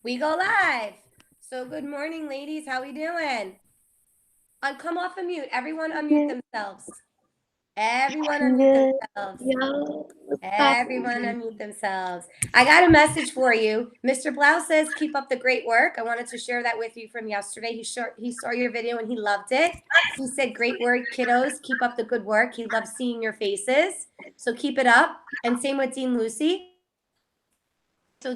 We go live. So good morning, ladies. How we doing? Come off of mute. Everyone unmute themselves. Everyone unmute themselves. Everyone unmute themselves. I got a message for you. Mr. Blau says, keep up the great work. I wanted to share that with you from yesterday. He saw your video and he loved it. He said, great work, kiddos. Keep up the good work. He loves seeing your faces. So keep it up. And same with Dean Lucy. So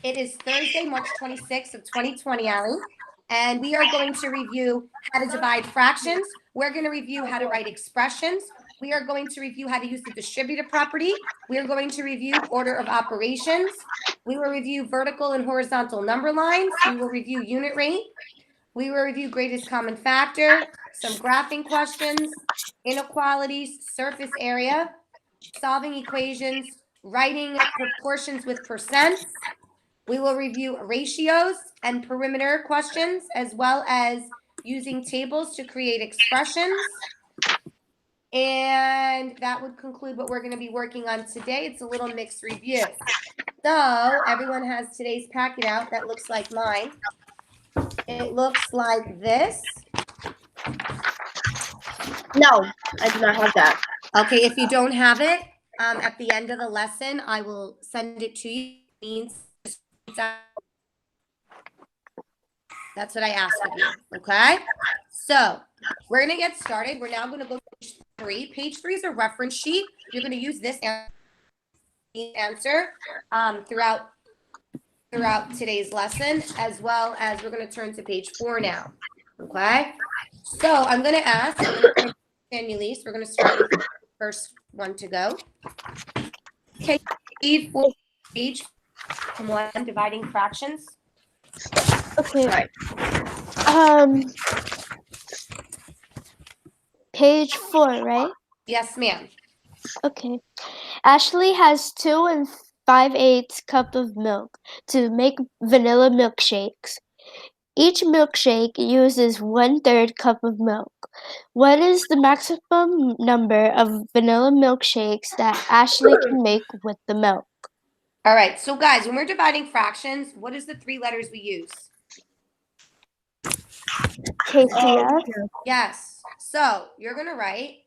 it is Thursday, March 26th of 2020, Allie, and we are going to review how to divide fractions. We're going to review how to write expressions. We are going to review how to use the distributive property. We are going to review order of operations. We will review vertical and horizontal number lines. We will review unit rate. We will review greatest common factor, some graphing questions, inequalities, surface area, solving equations, writing proportions with percents. We will review ratios and perimeter questions, as well as using tables to create expressions. And that would conclude what we're going to be working on today. It's a little mixed review. So everyone has today's packet out that looks like mine. It looks like this. No, I do not have that. Okay, if you don't have it, at the end of the lesson, I will send it to you. That's what I asked of you, okay? So we're going to get started. We're now going to go to page 3. Page 3 is a reference sheet. You're going to use this answer throughout today's lesson, as well as we're going to turn to page 4 now, okay? So I'm going to ask, Annalise, we're going to start with the first one to go. Okay, page 1, dividing fractions. Okay. Page 4, right? Yes, ma'am. Okay. Ashley has 2 5/8 cup of milk to make vanilla milkshakes. Each milkshake uses 1/3 cup of milk. What is the maximum number of vanilla milkshakes that Ashley can make with the milk? All right, so guys, when we're dividing fractions, what is the 3 letters we use? KCF? Yes. So you're going to write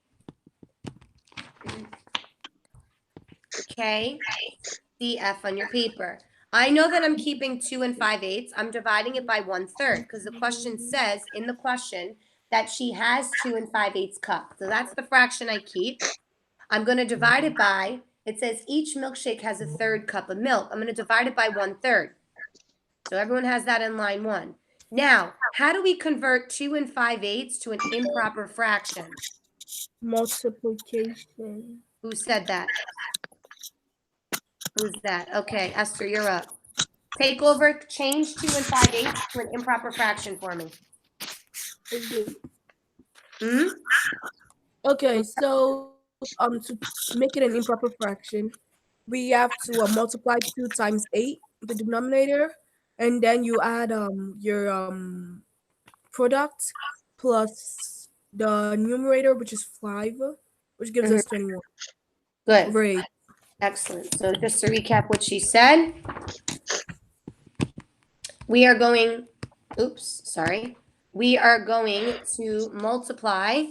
KCF on your paper. I know that I'm keeping 2 5/8. I'm dividing it by 1/3 because the question says in the question that she has 2 5/8 cup. So that's the fraction I keep. I'm going to divide it by, it says each milkshake has 1/3 cup of milk. I'm going to divide it by 1/3. So everyone has that in line 1. Now, how do we convert 2 5/8 to an improper fraction? Multiplication. Who said that? Who's that? Okay, Esther, you're up. Take over, change 2 5/8 to an improper fraction for me. Okay, so to make it an improper fraction, we have to multiply 2 times 8, the denominator, and then you add your product plus the numerator, which is 5, which gives us 21. Good. Great. Excellent. So just to recap what she said, we are going to multiply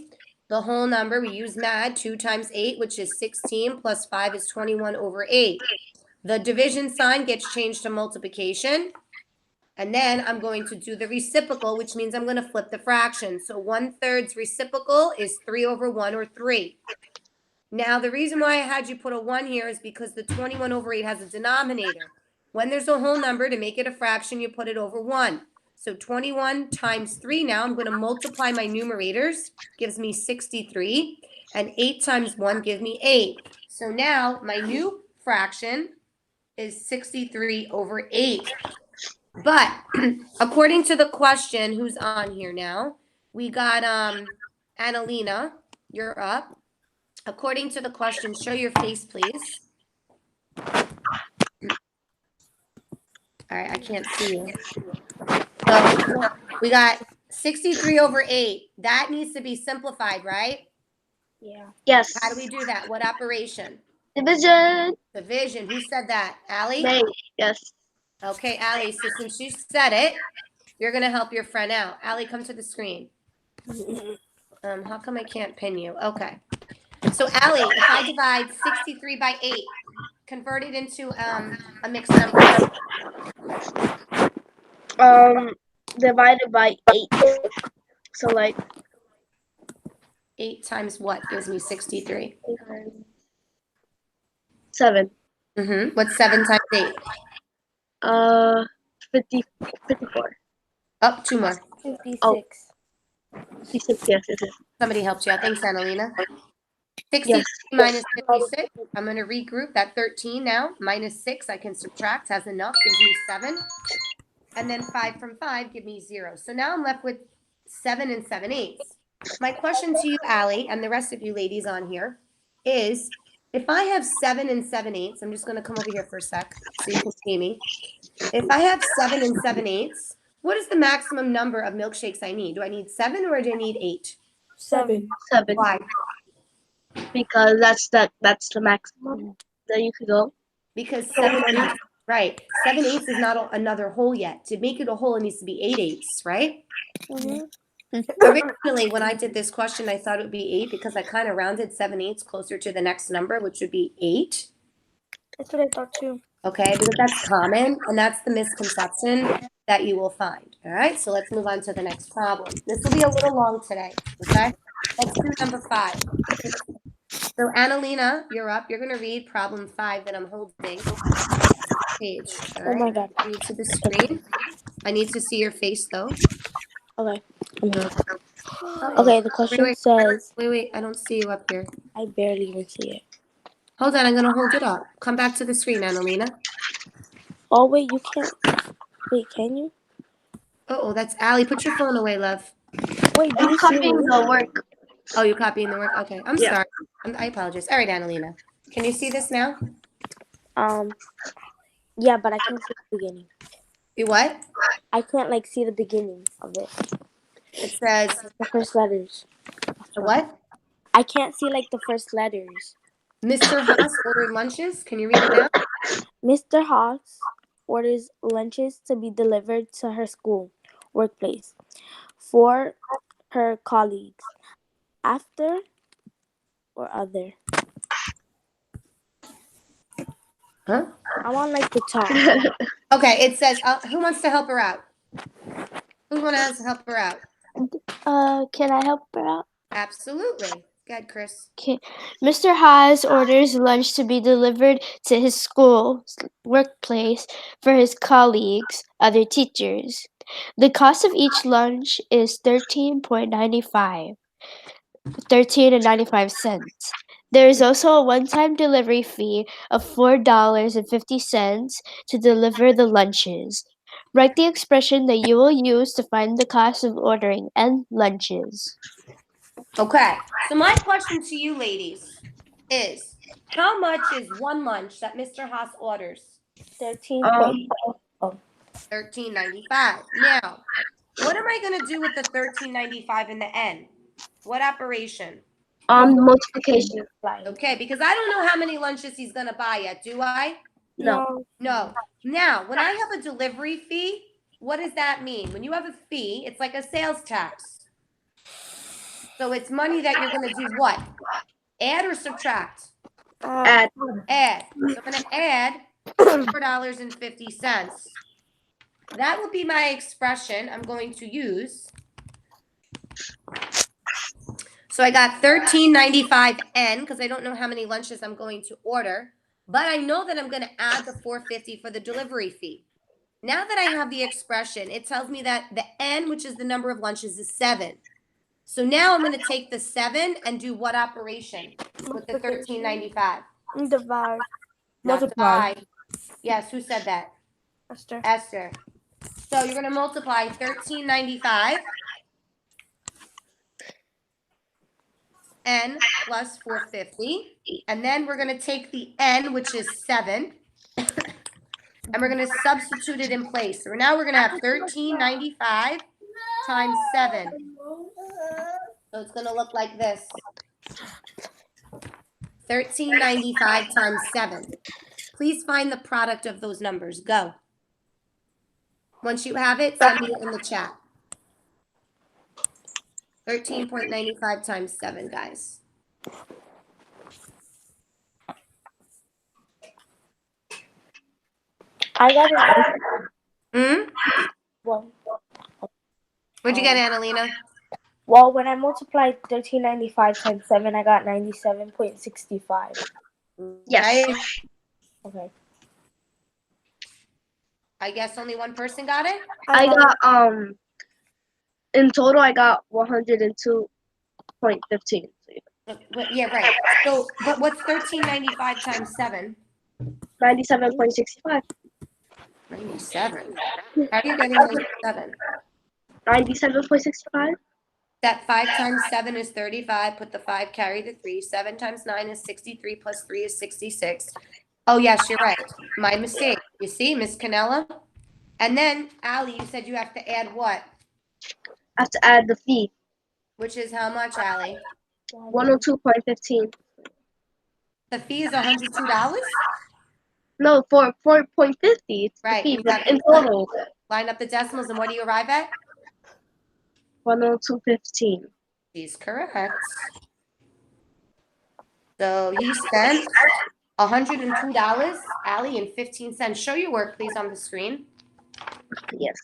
the whole number. We use MAD, 2 times 8, which is 16, plus 5 is 21 over 8. The division sign gets changed to multiplication. And then I'm going to do the reciprocal, which means I'm going to flip the fraction. So 1/3 reciprocal is 3 over 1, or 3. Now, the reason why I had you put a 1 here is because the 21 over 8 has a denominator. When there's a whole number, to make it a fraction, you put it over 1. So 21 times 3 now, I'm going to multiply my numerators, gives me 63. And 8 times 1 gives me 8. So now my new fraction is 63 over 8. But according to the question, who's on here now? We got Anelina, you're up. According to the question, show your face, please. All right, I can't see you. So we got 63 over 8. That needs to be simplified, right? Yeah. Yes. How do we do that? What operation? Division. Division. Who said that? Allie? May. Yes. Okay, Allie. So since you said it, you're gonna help your friend out. Allie, come to the screen. How come I can't pin you? Okay. So Allie, if I divide 63 by 8, convert it into a mixed number. Divided by 8. So like 8 times what gives me 63? 7. What's 7 times 8? 54. Oh, 2 more. 56. 56, yes, it is. Somebody helped you out. Thanks, Anelina. 63 Yes. minus 56. I'm going to regroup that 13 now. Minus 6, I can subtract. Has enough. Gives me 7. And then 5 from 5 give me 0. So now I'm left with 7 and 7/8. My question to you, Allie, and the rest of you ladies on here is, if I have 7 and 7/8, I'm just going to come over here for a sec so you can see me. If I have 7 and 7/8, what is the maximum number of milkshakes I need? Do I need 7 or do I need 8? 7. 7. Why? Because that's the maximum that you could go. Because 7/8, right? 7/8 is not another whole yet. To make it a whole, it needs to be 8/8, right? Originally, when I did this question, I thought it would be 8 because I kind of rounded 7/8 closer to the next number, which would be 8. That's what I thought too. Okay, because that's common, and that's the misconception that you will find. All right, so let's move on to the next problem. This will be a little long today, okay? Let's do number 5. So, Anelina, you're up. You're going to read problem 5 that I'm holding. Page. All right. Oh my God. Read to the screen. I need to see your face, though. Okay. Uh-oh. Okay, the question says. Wait. I don't see you up here. I barely even see it. Hold on. I'm going to hold it up. Come back to the screen, Anelina. Oh, wait, you can't. Wait, can you? Uh-oh, that's Allie. Put your phone away, love. Wait, I'm copying the work. Oh, you're copying the work? Okay. I'm sorry. I apologize. All right, Anelina. Can you see this now? Yeah, but I can't see the beginning. You what? I can't, see the beginning of it. It says The first letters. the what? I can't see, the first letters. Mr. Haas ordered lunches. Can you read it now? Mr. Haas orders lunches to be delivered to her school workplace for her colleagues. After or other? Huh? I'm on the top. Okay, it says, who wants to help her out? Who wants to help her out? Can I help her out? Absolutely. Go ahead, Kris. Okay. Mr. Haas orders lunch to be delivered to his school workplace for his colleagues, other teachers. The cost of each lunch is $13.95. There is also a one-time delivery fee of $4.50 to deliver the lunches. Write the expression that you will use to find the cost of ordering N lunches. Okay, so my question to you ladies is, how much is one lunch that Mr. Haas orders? $13.95. Now, what am I going to do with the $13.95 in the N? What operation? Multiplication. Okay, because I don't know how many lunches he's going to buy yet, do I? No. No. Now, when I have a delivery fee, what does that mean? When you have a fee, it's like a sales tax. So it's money that you're going to do what? Add or subtract? Add. Add. So I'm going to add $4.50. That will be my expression I'm going to use. So I got $13.95 N because I don't know how many lunches I'm going to order, but I know that I'm going to add the $4.50 for the delivery fee. Now that I have the expression, it tells me that the N, which is the number of lunches, is 7. So now I'm going to take the 7 and do what operation with the $13.95? Divide. Multiply. Divide. Yes, who said that? Esther. Esther. So you're going to multiply $13.95 N plus $4.50, and then we're going to take the N, which is 7, and we're going to substitute it in place. So now we're going to have $13.95 times 7. So it's going to look like this. 1395 times 7. Please find the product of those numbers. Go. Once you have it, send me it in the chat. 13.95 times 7, guys. I got it. Well, What'd you get, Anelina? well, when I multiplied 1395 times 7, I got 97.65. Yes. Right? Okay. I guess only one person got it? I got in total I got 102.15. But, yeah, right. So, but what's 1395 times 7? 97.65. 97. How are you getting 97? 97.65. That 5 times 7 is 35. Put the 5, carry the 3. 7 times 9 is 63, plus 3 is 66. Oh, yes, you're right. My mistake. You see, Miss Canella? And then, Allie, you said you have to add what? I have to add the fee. Which is how much, Allie? 102.15. The fee is $102? No, for 4.50. It's Right. the fee, You but have in to total, line up the decimals, and what do you arrive at? 102.15. She's correct. So you spent $102, Allie, and 15 cents. Show your work, please, on the screen. Yes.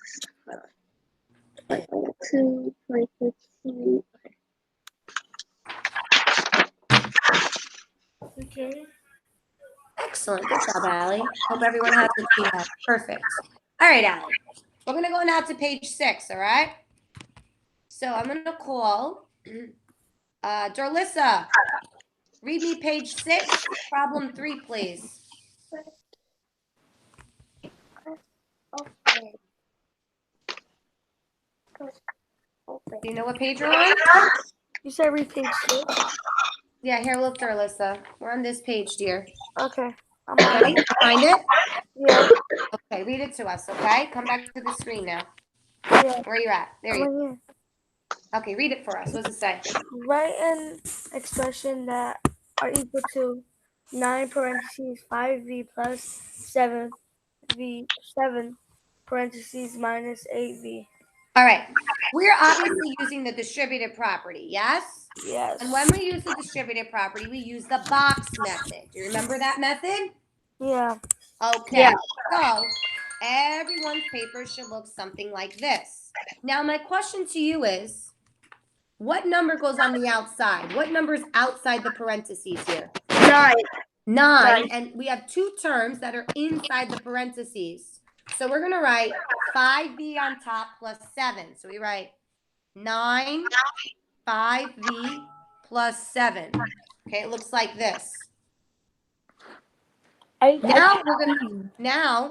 102.15. Okay. Excellent. Good job, Allie. Hope everyone has what she has. Perfect. All right, Allie. We're going to go now to page 6, all right? So I'm going to call Dorlissa. Read me page 6, problem 3, please. Okay. Do you know what page you're on? You said read page 6? Yeah, here, look, Dorlissa. We're on this page, dear. Okay. I'm Ready? on it. Find it? Yeah. Okay, read it to us, okay? Come back to the screen now. Yeah. Where are you at? There I'm you right here. go. Okay, read it for us. What does it say? Write an expression that are equal to 9 parentheses 5v plus 7v 7 parentheses minus 8v. All right. We're obviously using the distributive property, yes? Yes. And when we use the distributive property, we use the box method. Do you remember that method? Yeah. Okay. Yeah. So everyone's paper should look something like this. Now, my question to you is, what number goes on the outside? What number is outside the parentheses here? 9. 9. And we have two terms that are inside the parentheses. So we're going to write 5v on top plus 7. So we write 9, 5v plus 7. Okay, it looks like this. Now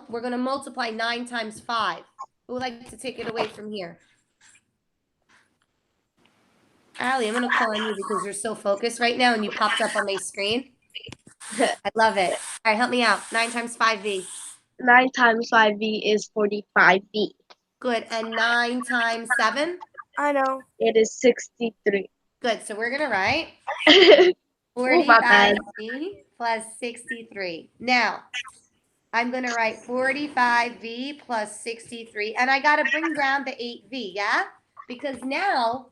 we're gonna multiply 9 times 5. Who would like to take it away from here? Allie, I'm gonna call on you because you're so focused right now and you popped up on my screen. I love it. All right, help me out. 9 times 5v. 9 times 5v is 45v. Good. And 9 times 7? I know. It is 63. Good. So we're gonna write Oh, my bad. 45v plus 63. Now, I'm going to write 45v plus 63. And I got to bring down the 8v, yeah? Because now,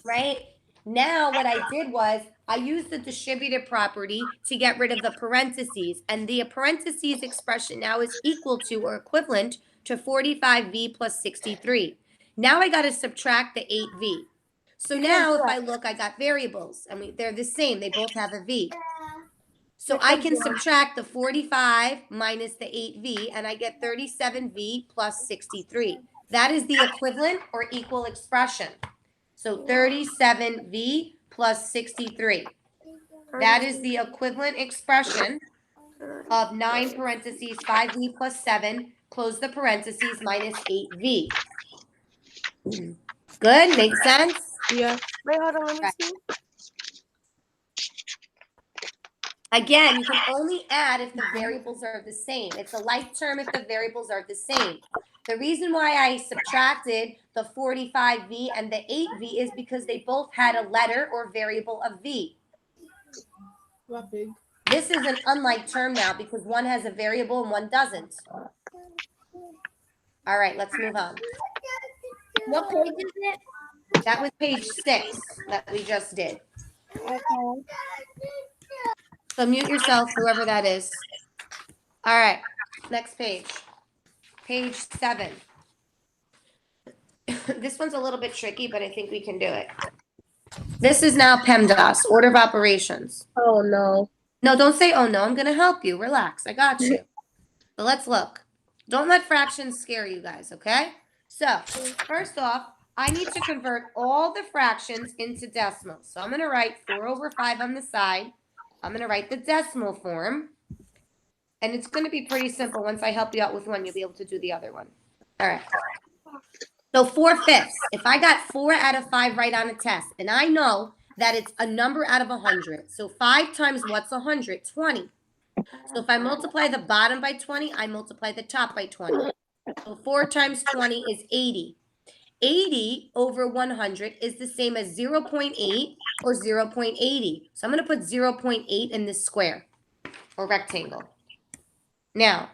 right, now what I did was I used the distributive property to get rid of the parentheses. And the parentheses expression now is equal to or equivalent to 45v plus 63. Now I got to subtract the 8v. So now if I look, I got variables. I mean, they're the same. They both have a v. So I can subtract the 45 minus the 8v, and I get 37v plus 63. That is the equivalent or equal expression. So 37v plus 63. That is the equivalent expression of 9 parentheses 5v plus 7, close the parentheses, minus 8v. Good? Makes sense? Yeah. Wait, hold on. Let me see. Again, you can only add if the variables are the same. It's a like term if the variables are the same. The reason why I subtracted the 45v and the 8v is because they both had a letter or variable of v. What big? This is an unlike term now because one has a variable and one doesn't. All right, let's move on. What page is it? That was page 6 that we just did. Okay. So mute yourself, whoever that is. All right, next page. Page 7. This one's a little bit tricky, but I think we can do it. This is now PEMDAS, order of operations. Oh no. No, don't say, oh no, I'm going to help you. Relax, I got you. So let's look. Don't let fractions scare you guys, okay? So first off, I need to convert all the fractions into decimals. So I'm going to write 4/5 on the side. I'm going to write the decimal form. And it's going to be pretty simple. Once I help you out with one, you'll be able to do the other one. All right. So 4/5. If I got 4 out of 5 right on a test, and I know that it's a number out of 100. So 5 times what's 100? 20. So if I multiply the bottom by 20, I multiply the top by 20. So 4 times 20 is 80. 80 over 100 is the same as 0.8 or 0.80. So I'm going to put 0.8 in this square or rectangle. Now,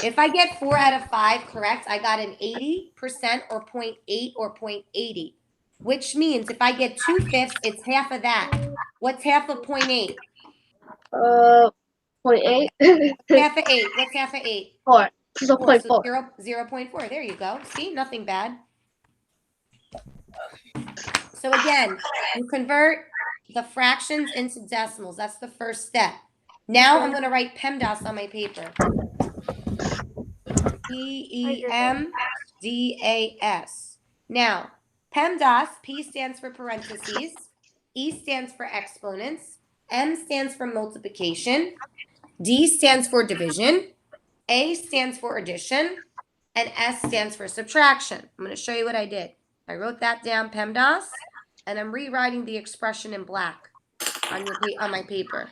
if I get 4 out of 5 correct, I got an 80% or 0.8 or 0.80, which means if I get 2/5, it's half of that. What's half of 0.8? 0.8. Half of 8. What's half of 8? 4. 4. So 0.4. 0.4. There you go. See, nothing bad. So again, you convert the fractions into decimals. That's the first step. Now I'm going to write PEMDAS on my paper. PEMDAS. Now, PEMDAS, P stands for parentheses, E stands for exponents, M stands for multiplication, D stands for division, A stands for addition, and S stands for subtraction. I'm going to show you what I did. I wrote that down, PEMDAS, and I'm rewriting the expression in black on my paper.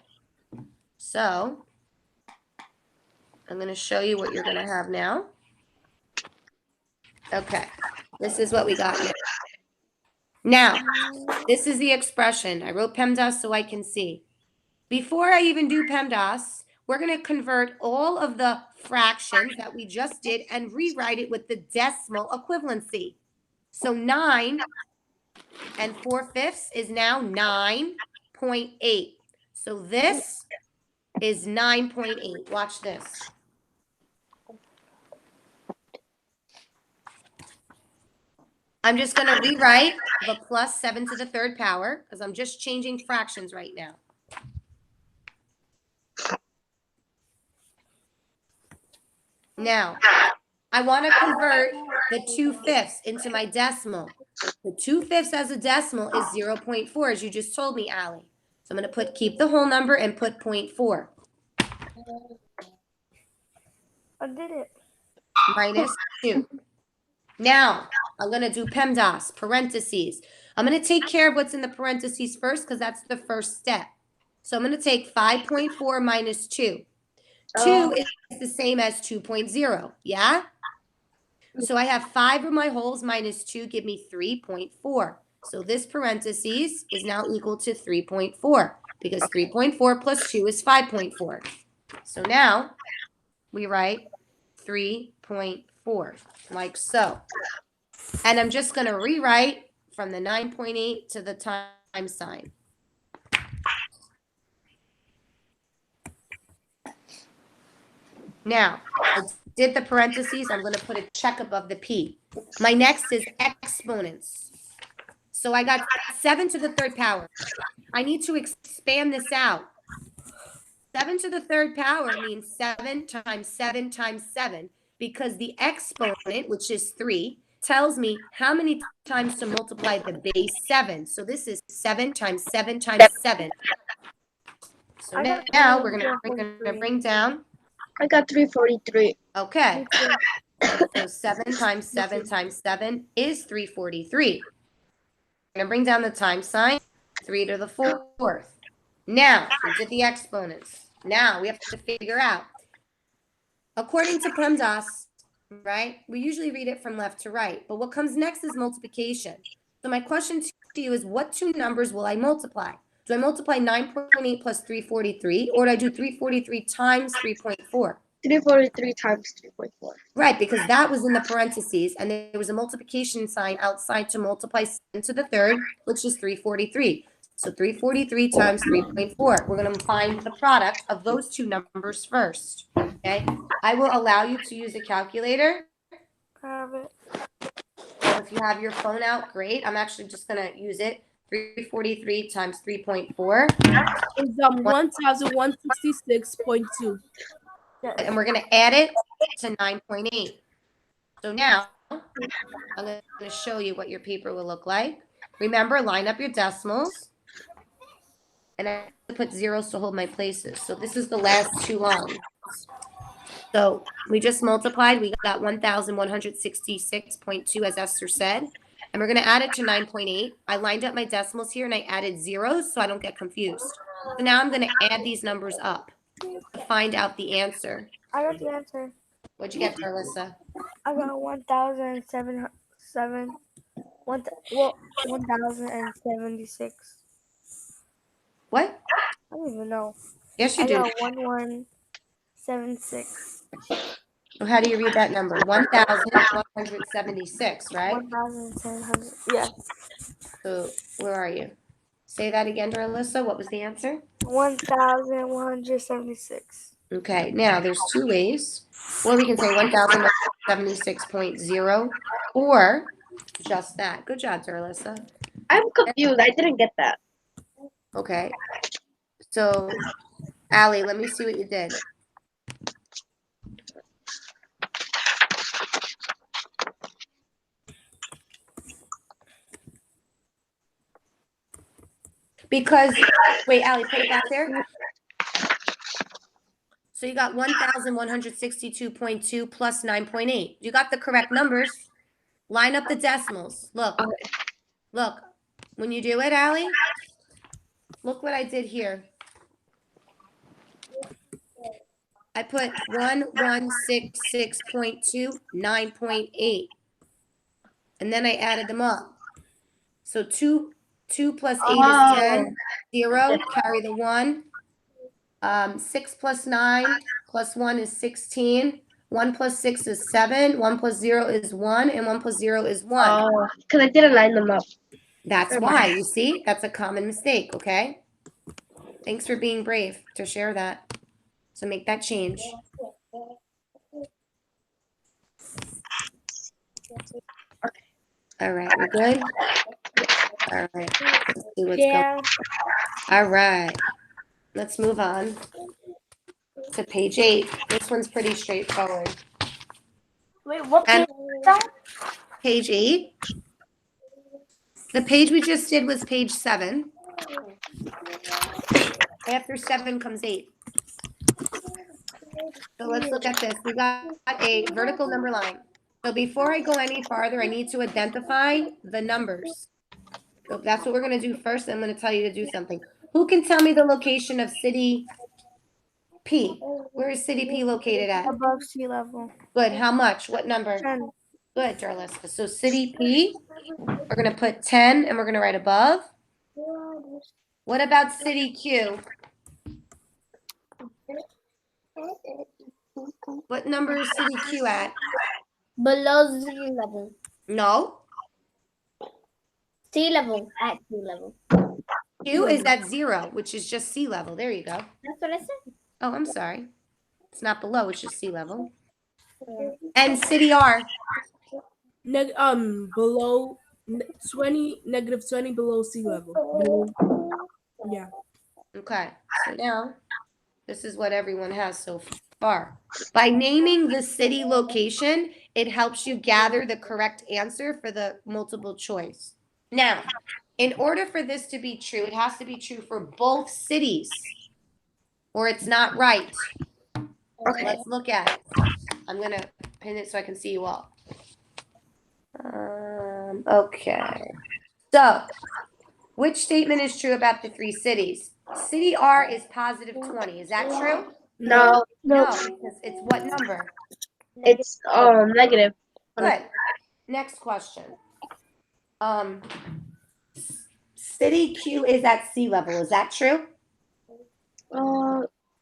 So I'm going to show you what you're going to have now. Okay, this is what we got here. Now, this is the expression. I wrote PEMDAS so I can see. Before I even do PEMDAS, we're going to convert all of the fractions that we just did and rewrite it with the decimal equivalency. So 9 and 4/5 is now 9.8. So this is 9.8. Watch this. I'm just going to rewrite the plus 7 to the 3rd power because I'm just changing fractions right now. Now, I want to convert the 2/5 into my decimal. The 2/5 as a decimal is 0.4, as you just told me, Allie. So I'm going to keep the whole number and put 0.4. I did it. Minus 2. Now, I'm going to do PEMDAS, parentheses. I'm going to take care of what's in the parentheses first because that's the first step. So I'm going to take 5.4 minus 2. 2 is the same as 2.0, yeah? So I have 5 of my wholes minus 2 give me 3.4. So this parentheses is now equal to 3.4 because 3.4 plus 2 is 5.4. So now we write 3.4 like so. And I'm just going to rewrite from the 9.8 to the times sign. Now, I did the parentheses. I'm going to put a check above the P. My next is exponents. So I got 7 to the 3rd power. I need to expand this out. 7 to the 3rd power means 7 times 7 times 7 because the exponent, which is 3, tells me how many times to multiply the base 7. So this is 7 times 7 times 7. So now we're going to bring down. I got 343. Okay. So 7 times 7 times 7 is 343. I'm going to bring down the times sign, 3 to the 4th. Now, we did the exponents. Now we have to figure out. According to PEMDAS, right, we usually read it from left to right. But what comes next is multiplication. So my question to you is, what two numbers will I multiply? Do I multiply 9.8 plus 343, or do I do 343 times 3.4? 343 times 3.4. Right, because that was in the parentheses, and there was a multiplication sign outside to multiply 7 to the third, which is 343. So 343 times 3.4. We're going to find the product of those two numbers first. Okay, I will allow you to use a calculator. Have it. If you have your phone out, great. I'm actually just going to use it. 343 times 3.4. Is 1,166.2. And we're going to add it to 9.8. So now I'm going to show you what your paper will look like. Remember, line up your decimals. And I put zeros to hold my places. So this is the last two lines. So we just multiplied. We got 1,166.2, as Esther said. And we're going to add it to 9.8. I lined up my decimals here and I added zeros so I don't get confused. So now I'm going to add these numbers up to find out the answer. I got the answer. What'd you get, Alyssa? I got 1,076. What? I don't even know. Yes, you I do. got 1176. So how do you read that number? 1,176, right? 1,700. Yeah. So where are you? Say that again, Alyssa. What was the answer? 1,176. Okay, now there's two ways. Or we can say 1,176.0 or just that. Good job, Alyssa. I'm confused. I didn't get that. Okay. So, Allie, let me see what you did. Because, wait, Allie, put it back there. So you got 1,162.2 plus 9.8. You got the correct numbers. Line up the decimals. Look. Look. When you do it, Allie, look what I did here. I put 1166.2, 9.8. And then I added them up. So 2 plus 8 is 10. 0, carry the 1. 6 plus 9 plus 1 is 16. 1 plus 6 is 7. 1 plus 0 is 1. And 1 plus 0 is 1. Oh, because I didn't line them up. That's why. You see? That's a common mistake, okay? Thanks for being brave to share that. So make that change. All right, we're good? All right. Let's see what's going on. All right. Let's move on to page 8. This one's pretty straightforward. Wait, what And page is that? page 8. The page we just did was page 7. After 7 comes 8. So let's look at this. We got a vertical number line. So before I go any farther, I need to identify the numbers. So that's what we're going to do first. I'm going to tell you to do something. Who can tell me the location of city P? Where is city P located at? Above sea level. Good. How much? What number? 10. Good, Darlissa. So city P, we're going to put 10 and we're going to write above. What about city Q? What number is city Q at? Below sea level. No. Sea level. At sea level. Q is at 0, which is just sea level. There you go. That's what I said. Oh, I'm sorry. It's not below, it's just sea level. And city R. Below 20, negative 20 below sea level. Yeah. Okay, so now this is what everyone has so far. By naming the city location, it helps you gather the correct answer for the multiple choice. Now, in order for this to be true, it has to be true for both cities, or it's not right. Okay. Let's look at it. I'm going to pin it so I can see you all. Okay. So, which statement is true about the 3 cities? City R is positive 20. Is that true? No, No, because it's what number? it's negative. Good. Next question. City Q is at sea level. Is that true?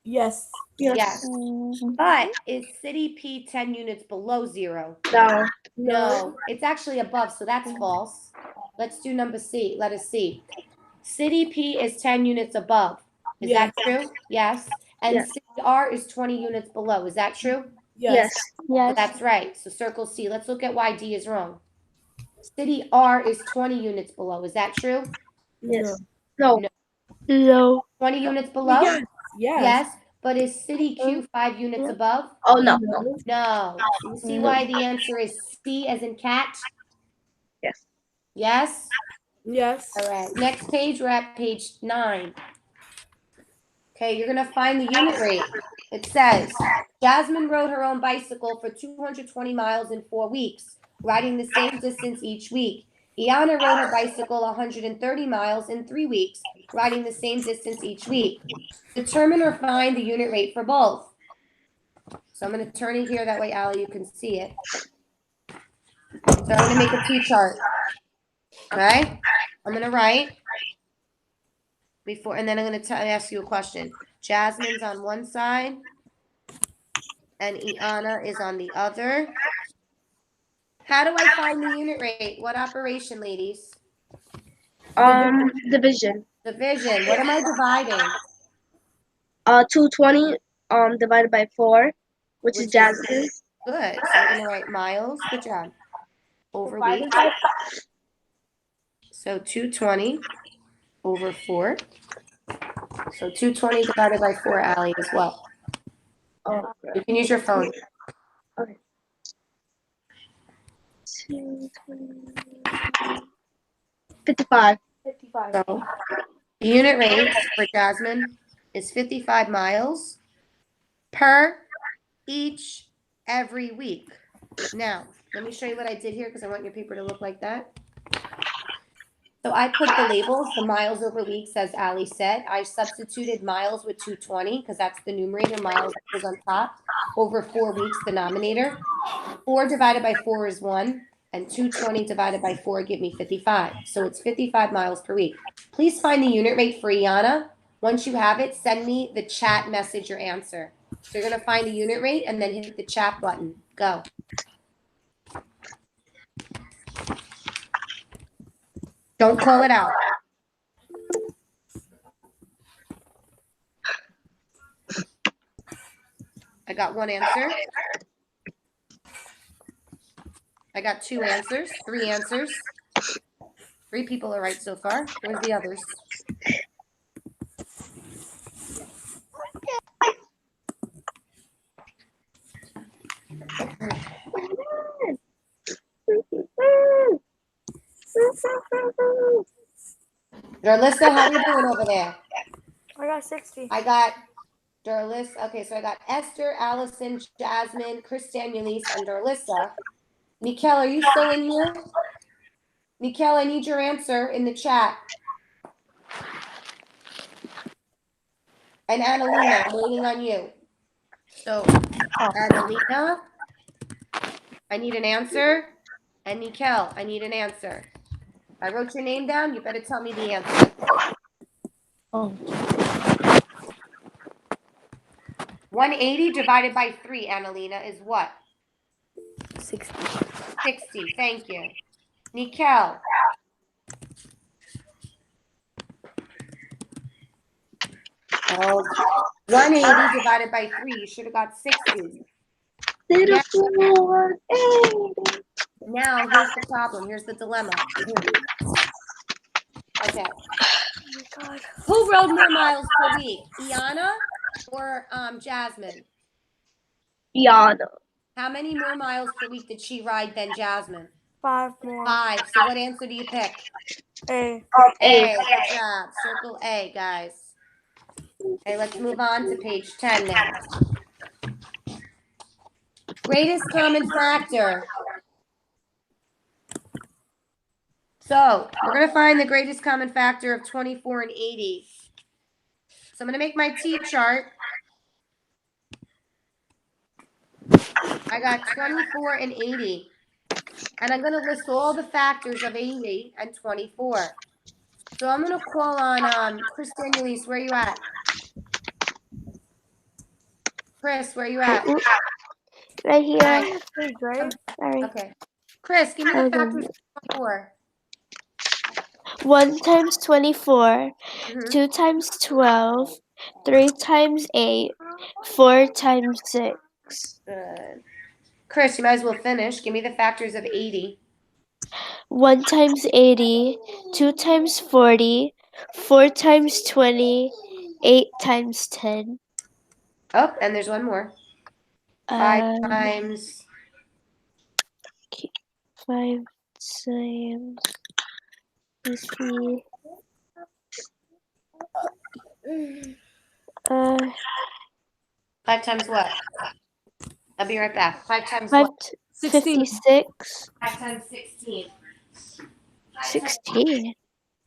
Yes. Yes. Mhm. But is City P 10 units below zero? No. No, it's actually above, so that's false. Let's do number C, letter C. City P is 10 units above. Is that true? Yes. And Yes. City R is 20 units below. Is that true? Yes. So Yes. that's right. So circle C. Let's look at why D is wrong. City R is 20 units below. Is that true? Yes. No. No. 20 units below? Yes. Yes. Yes. But is City Q 5 units above? Oh no. No. No. You see why the answer is C as in cat? Yes. Yes? Yes. All right. Next page, we're at page 9. Okay, you're going to find the unit rate. It says, Jasmine rode her own bicycle for 220 miles in 4 weeks, riding the same distance each week. Iana rode her bicycle 130 miles in 3 weeks, riding the same distance each week. Determine or find the unit rate for both. So I'm going to turn it here, that way, Allie, you can see it. So I'm going to make a T-chart. Okay? I'm going to write before, and then I'm going to ask you a question. Jasmine's on one side, and Iana is on the other. How do I find the unit rate? What operation, ladies? Division. Division. What am I dividing? 220 divided by 4, which is Which is Jasmine. good. So I'm going to write miles. Good job. Over Divided weeks. by So 220 over 4. So 220 divided by 4, Allie, as well. Oh, You can use your phone. 55. 55. So the unit rate for Jasmine is 55 miles per each every week. Now, let me show you what I did here because I want your paper to look like that. So I put the labels, the miles over weeks, as Ali said. I substituted miles with 220 because that's the numerator. Miles goes on top. Over 4 weeks, denominator. 4 divided by 4 is 1. And 220 divided by 4 give me 55. So it's 55 miles per week. Please find the unit rate for Iana. Once you have it, send me the chat message your answer. So you're going to find the unit rate and then hit the chat button. Go. Don't call it out. I got 1 answer. I got 2 answers, 3 answers. 3 people are right so far. Where's the others? Darlissa, how are you doing over there? I got 60. I got Darlissa. Okay, so I got Esther, Alyson, Jasmine, Kris, Danielise, and Darlissa. Nikell, are you still in here? Nikell, I need your answer in the chat. And Anelina, I'm waiting on you. So, Anelina, I need an answer. And Nikell, I need an answer. I wrote your name down. You better tell me the answer. Oh. 180 divided by 3, Anelina, is what? 60. 60. Thank you. Nikell. Oh, 180 divided by 3. You should have got 60. Yeah. Now, here's the problem. Here's the dilemma. Okay. Oh my God. Who rode more miles per week? Iana or Jasmine? Iana. How many more miles per week did she ride than Jasmine? 5 more. 5. So what answer do you pick? A. A. Good job. Circle A, guys. Okay, let's move on to page 10 now. Greatest common factor. So we're going to find the greatest common factor of 24 and 80. So I'm going to make my T-chart. I got 24 and 80. And I'm going to list all the factors of 80 and 24. So I'm gonna call on Kris Danielise. Where you at? Kris, where you at? Right here. Hey, Dre. Sorry. Okay. Kris, give me the Hold factors on. of 4. 1 times 24, Mhm. 2 times 12, 3 times 8, 4 times 6. Good. Kris, you might as well finish. Give me the factors of 80. 1 times 80, 2 times 40, 4 times 20, 8 times 10. Oh, and there's one more. 5 times 5 times, let's see, 5 times what? I'll be right back. 5 times 5, what? 16. 56, 5 times 16. 16.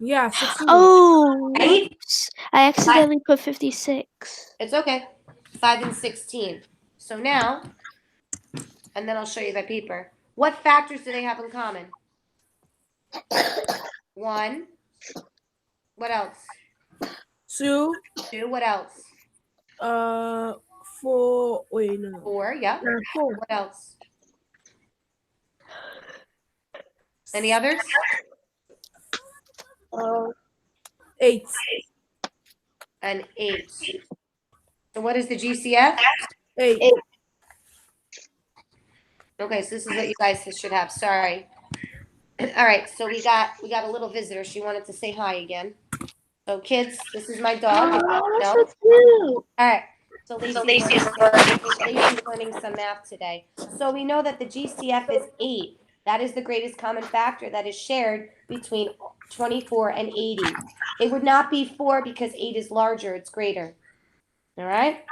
Yeah, 16. Oh, Right? whoops. I accidentally put 56. It's okay. 5 and 16. So now, and then I'll show you that paper. What factors do they have in common? 1. What else? 2. 2. What else? 4. Wait, no. 4. Yep. 4. What else? Any others? 8. And 8. So what is the GCF? 8. Okay, so this is what you guys should have. Sorry. All right, so we got a little visitor. She wanted to say hi again. So kids, this is my dog. No. All right. So Lacey's learning some math today. So we know that the GCF is 8. That is the greatest common factor that is shared between 24 and 80. It would not be 4 because 8 is larger. It's greater. All right.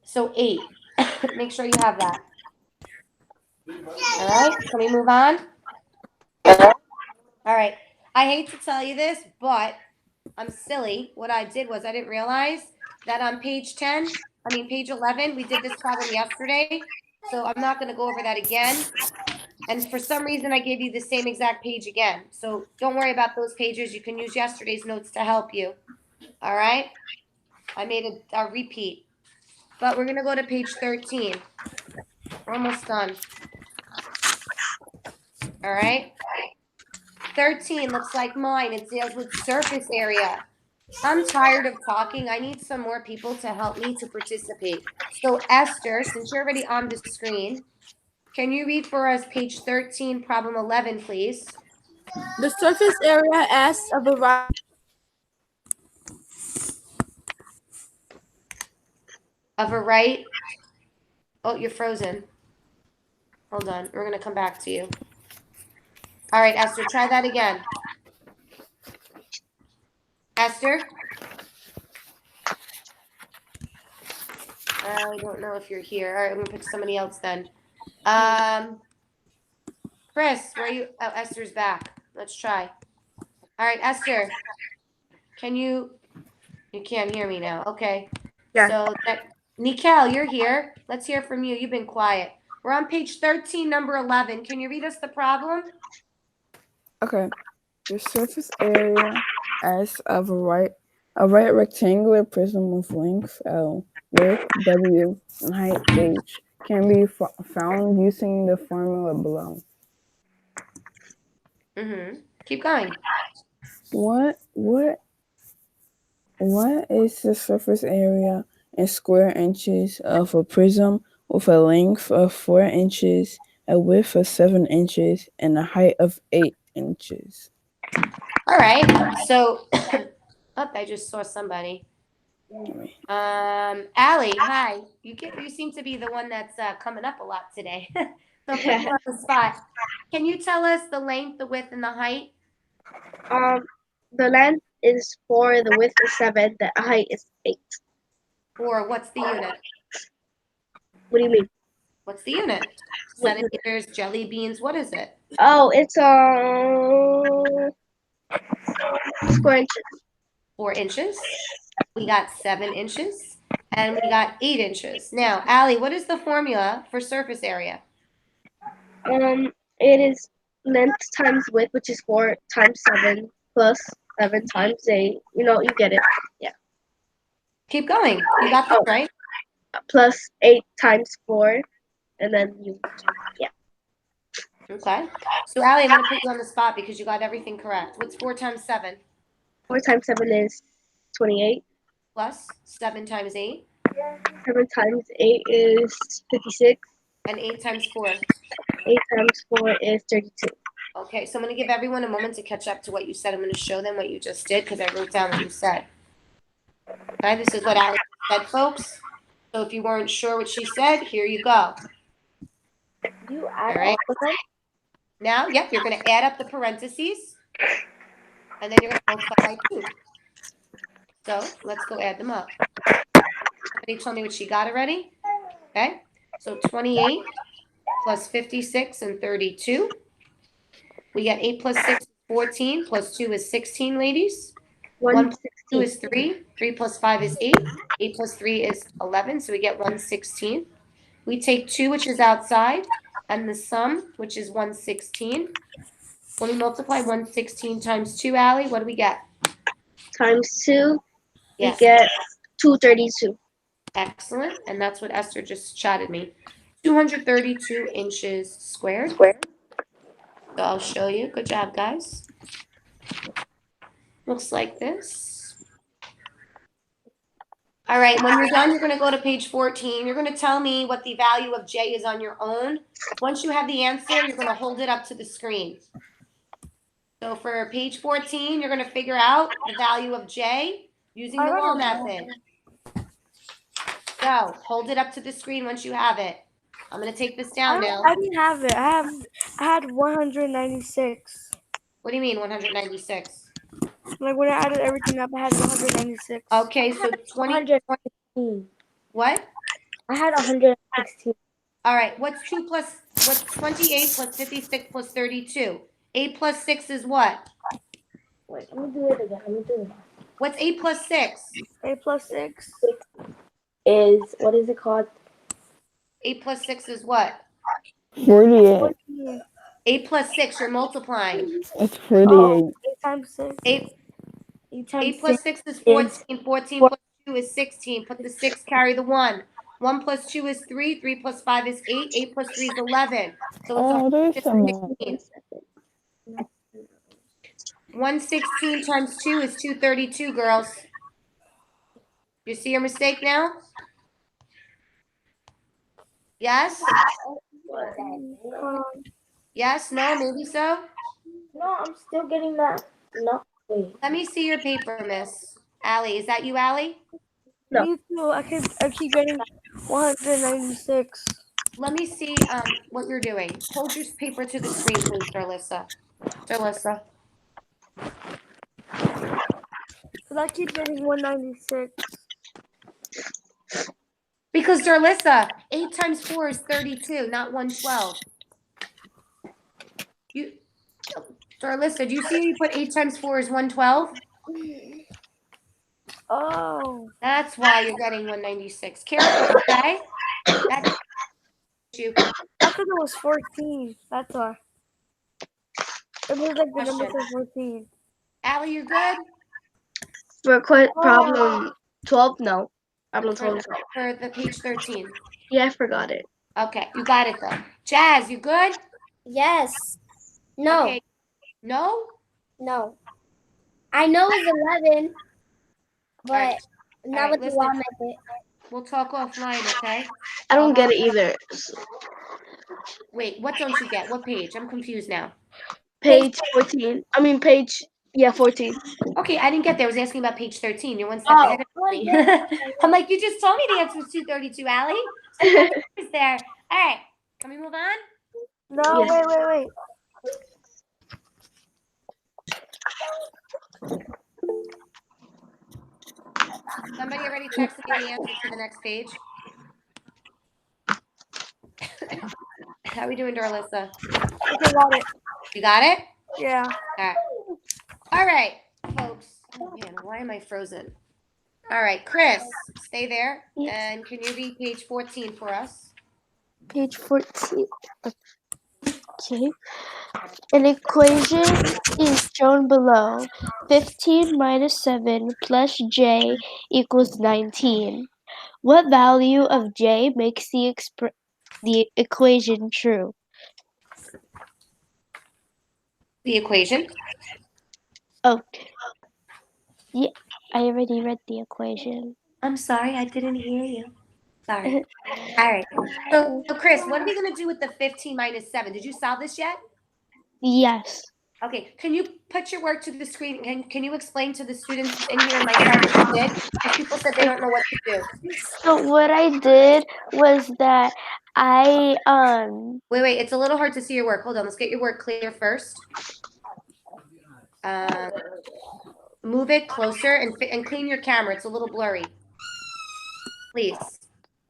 So 8. Make sure you have that. All right. Can we move on? All right. I hate to tell you this, but I'm silly. What I did was I didn't realize that on page 11, we did this problem yesterday. So I'm not going to go over that again. And for some reason, I gave you the same exact page again. So don't worry about those pages. You can use yesterday's notes to help you. All right. I made a repeat. But we're going to go to page 13. We're almost done. All right. 13 looks like mine. It deals with surface area. I'm tired of talking. I need some more people to help me to participate. So Esther, since you're already on the screen, can you read for us page 13, problem 11, please? The surface area S of a right. Of a right. Oh, you're frozen. Hold on. We're going to come back to you. All right, Esther, try that again. Esther? I don't know if you're here. All right, I'm going to pick somebody else then. Kris, where are you? Oh, Esther's back. Let's try. All right, Esther. You can't hear me now. Okay. Yeah. So Nikell, you're here. Let's hear from you. You've been quiet. We're on page 13, number 11. Can you read us the problem? Okay. The surface area S of a right rectangular prism of length L, width W, and height H can be found using the formula below. Keep going. What is the surface area in square inches of a prism with a length of 4 inches, a width of 7 inches, and a height of 8 inches? All right. So, I just saw somebody. Allie, hi. You seem to be the one that's coming up a lot today. So put you on the spot. Can you tell us the length, the width, and the height? The length is 4, the width is 7, the height is 8. Or what's the unit? What do you mean? What's the unit? Centimeters, jelly beans, what is it? Oh, it's square inches. 4 inches. We got 7 inches. And we got 8 inches. Now, Allie, what is the formula for surface area? It is length times width, which is 4 times 7 plus 7 times 8. You get it. Yeah. Keep going. You got this Oh, right. plus 8 times 4, and then Okay. So Allie, I'm going to put you on the spot because you got everything correct. What's 4 times 7 4 times 7 is 28. plus 7 times 8 7 times 8 is 56. and 8 times 4? 8 times 4 is 32. Okay, so I'm going to give everyone a moment to catch up to what you said. I'm going to show them what you just did because I wrote down what you said. Okay, this is what Allie said, folks. So if you weren't sure what she said, here you go. You add All right. all of them? Now, yep, you're going to add up the parentheses, and then you're going to multiply by 2. So let's go add them up. Somebody tell me what she got already. Okay, so 28 plus 56 and 32. We get 8 plus 6 is 14, plus 2 is 16, ladies. 1 plus 2 is 3. 3 plus 5 is 8. 8 plus 3 is 11, so we get 116. We take 2, which is outside, and the sum, which is 116. When we multiply 116 times 2, Allie, what do we get? Times 2, Yes. we get 232. Excellent, and that's what Esther just chatted me. 232 inches squared. So I'll show you. Good job, guys. Looks like this. All right, when you're done, you're going to go to page 14. You're going to tell me what the value of J is on your own. Once you have the answer, you're going to hold it up to the screen. So for page 14, you're going to figure out the value of J using the law method. So hold it up to the screen once you have it. I'm going to take this down now. I didn't have it. I had 196. What do you mean 196? Like when I added everything up, I had 196. Okay, so 116. What? I had 116. All right, what's 28 plus 56 plus 32? 8 plus 6 is what? Wait, let me do it again. Let me do it. What's 8 plus 6? 8 plus 6 is, what is it called? 8 plus 6 is what? 48. 8 plus 6, you're multiplying. It's 48. Oh, 8 times 6. 8 8 times plus 6 is 14. 14 plus 2 is 16. Put the 6, carry the 1. 1 plus 2 is 3. 3 plus 5 is 8. 8 plus 3 is 11. So Oh, there's it's some 116. 116 times 2 is 232, girls. You see your mistake now? Yes? Yes? No? Maybe so? No, I'm still getting that. No, wait. Let me see your paper, Miss Allie. Is that you, Allie? No. Me too. I keep getting 196. Let me see what you're doing. Hold your paper to the screen, please, Darlissa. Darlissa. Because I keep getting 196. Because Darlissa, 8 times 4 is 32, not 112. Darlissa, do you see you put 8 times 4 is 112? Oh. That's why you're getting 196. Careful, okay? That's you. I thought it was 14. That's why. It was like the number Question. says 14. Allie, you're good? For problem 12, no. Problem 12. For the page 13. Yeah, I forgot it. Okay, you got it though. Jazz, you good? Yes. No. Okay. No? No. I know it's 11, but Alright. not Alright, with the listen. law method. We'll talk offline, okay? I don't get it either. Wait, what don't you get? What page? I'm confused now. Page 14. I mean, page, 14. Okay, I didn't get there. I was asking about page 13. You're one step Oh. ahead of me. I'm like, you just told me the answer was 232, Allie. So is there. All right, can we move on? No, Yes. wait. Somebody already texted me the answer to the next page. How are we doing, Darlissa? Okay, got it. You got it? Yeah. All right, folks. Oh, man, why am I frozen? All right, Kris, stay there. Yes. And can you read page 14 for us? Page 14. Okay. An equation is shown below. 15 minus 7 plus j equals 19. What value of j makes the equation true? The equation. Oh, yeah, I already read the equation. I'm sorry, I didn't hear you. Sorry. All right. So, Kris, what are we going to do with the 15 minus 7? Did you solve this yet? Yes. Okay. Can you put your work to the screen? Can you explain to the students in here and myself what you did? Because people said they don't know what to do. So what I did was that I Wait. It's a little hard to see your work. Hold on. Let's get your work clear first. Move it closer and clean your camera. It's a little blurry. Please.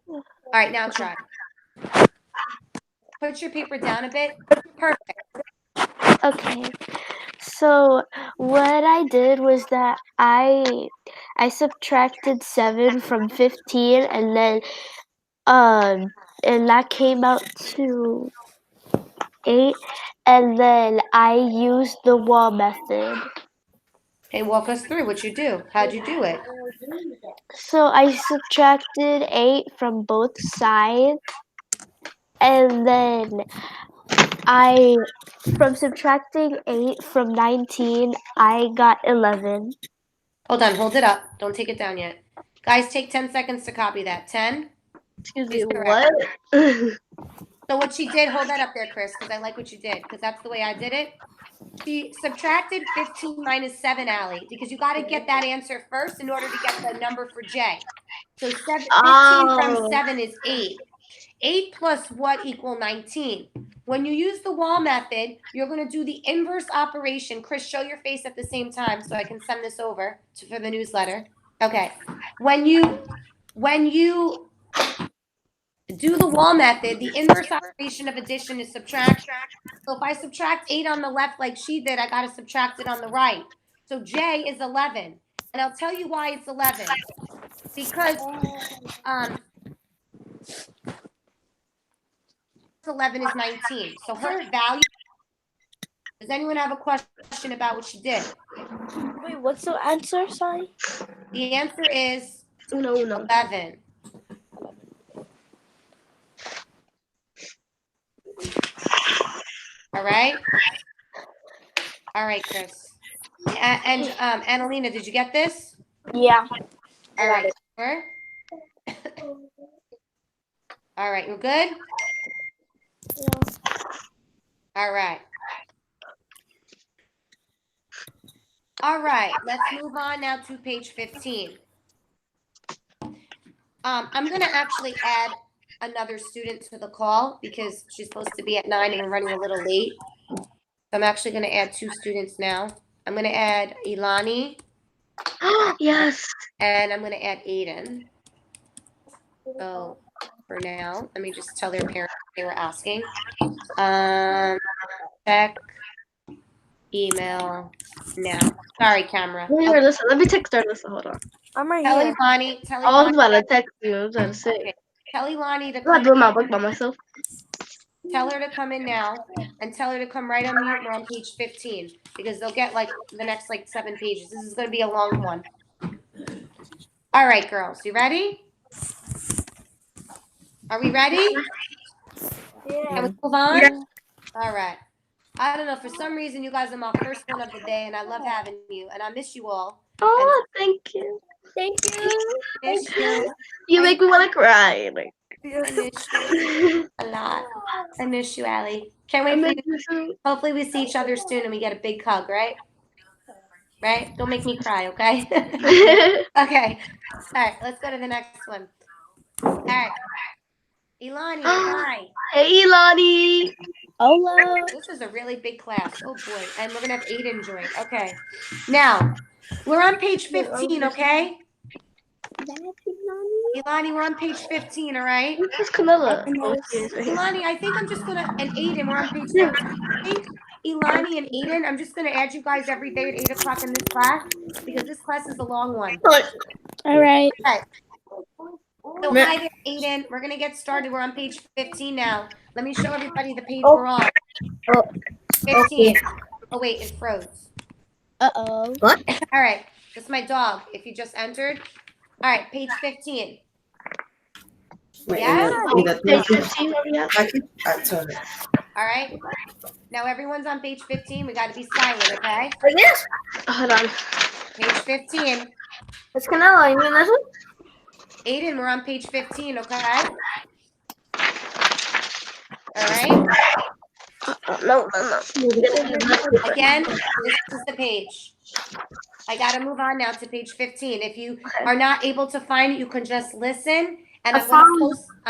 All right. Now try. Put your paper down a bit. Perfect. okay. So what I did was that I subtracted 7 from 15 and then and that came out to 8 and then I used the wall method. Okay, walk us through what you do. How'd you do it? So I subtracted 8 from both sides and then from subtracting 8 from 19 I got 11. Hold on, hold it up. Don't take it down yet. Guys, take 10 seconds to copy that. 10. Excuse is me, correct. what? So what she did, hold that up there, Kris, because I like what you did, because that's the way I did it. She subtracted 15 minus 7, Allie, because you got to get that answer first in order to get the number for J. So 15 from 7 is 8. 8 plus what equal 19? When you use the wall method, you're going to do the inverse operation. Kris, show your face at the same time so I can send this over for the newsletter. Okay. When you do the wall method, the inverse operation of addition is subtraction. So if I subtract 8 on the left like she did, I got to subtract it on the right. So J is 11. And I'll tell you why it's 11. Because 11 is 19. So her value, does anyone have a question about what she did? Wait, what's the answer? Sorry. The answer is No. 11. All right. All right, Kris. And Anelina, did you get this? Yeah. All right. Sure. All right. We're good? All right. All right. Let's move on now to page 15. I'm going to actually add another student to the call because she's supposed to be at 9 and we're running a little late. So I'm actually going to add 2 students now. I'm going to add Elany. Yes. And I'm going to add Aiden. So for now, let me just tell their parents they were asking. Check email now. Sorry, camera. Listen, let me text her. Listen, hold on. I'm right Tell here. Elany. I was about to text you. I was about to say. Okay. Tell Elany to I'm not come. doing my work by myself. Tell her to come in now and tell her to come right on mute. We're on page 15 because they'll get like the next like 7 pages. This is going to be a long one. All right, girls, you ready? Are we ready? Yeah. Can we move on? Yeah. All right. I don't know. For some reason, you guys are my first one of the day, and I love having you, and I miss you all. Oh, thank you. Thank you. Miss you. You make me want to cry. Like, I miss you a lot. I miss you, Allie. Can't wait for you. Hopefully, we see each other soon and we get a big hug, right? Right? Don't make me cry, okay? Okay. All right. Let's go to the next one. All right. Elany, hi. Hey, Elany. Hello. This is a really big class. Oh boy. And we're gonna have Aiden join. Okay. Now, we're on page 15, okay? Elany, we're on page 15, all right? Who's Camilla? Elany, I think I'm just gonna, and Aiden, we're on page 15. I think Elany and Aiden, I'm just gonna add you guys every day at 8 o'clock in this class because this class is a long one. All right. Okay. So hi there, Aiden. We're gonna get started. We're on page 15 now. Let me show everybody the page we're on. 15. Oh, wait, it froze. Uh-oh. What? All right, that's my dog. If you just entered. All right, page 15. Wait, Yeah? Page 15, what we have? Sorry. All right. Now everyone's on page 15. We got to be silent, okay? Like this? Hold on. Page 15. It's Canelo. You mean this one? Aiden, we're on page 15, okay? All right. No. Again, this is the page. I got to move on now to page 15. If you are not able to find it, you can just listen. And I'm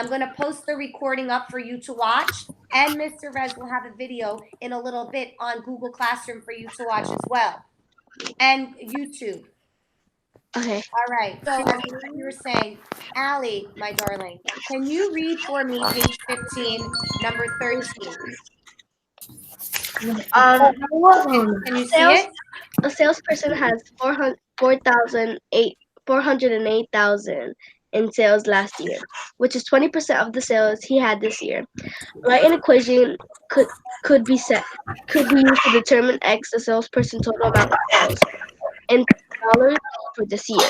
going to post the recording up for you to watch. And Mr. Rez will have a video in a little bit on Google Classroom for you to watch as well. And YouTube. Okay. All right. So as you were saying, Allie, my darling, can you read for me page 15, number 13? Can you see it? A salesperson has 408,000 in sales last year, which is 20% of the sales he had this year. Write an equation could be used to determine X, the salesperson total amount of sales, in dollars for this year.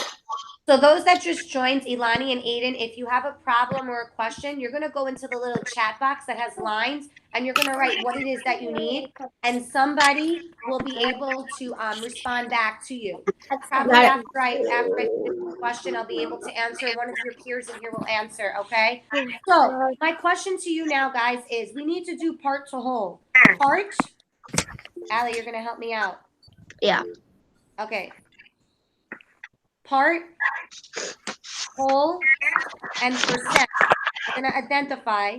So those that just joined, Elany and Aiden, if you have a problem or a question, you're going to go into the little chat box that has lines, and you're going to write what it is that you need, and somebody will be able to respond back to you. Probably after I finish the question, I'll be able to answer. One of your peers in here will answer, okay? So my question to you now, guys, is we need to do part to whole. Part, Allie, you're going to help me out. Yeah. Okay. Part, whole, and percent. I'm going to identify.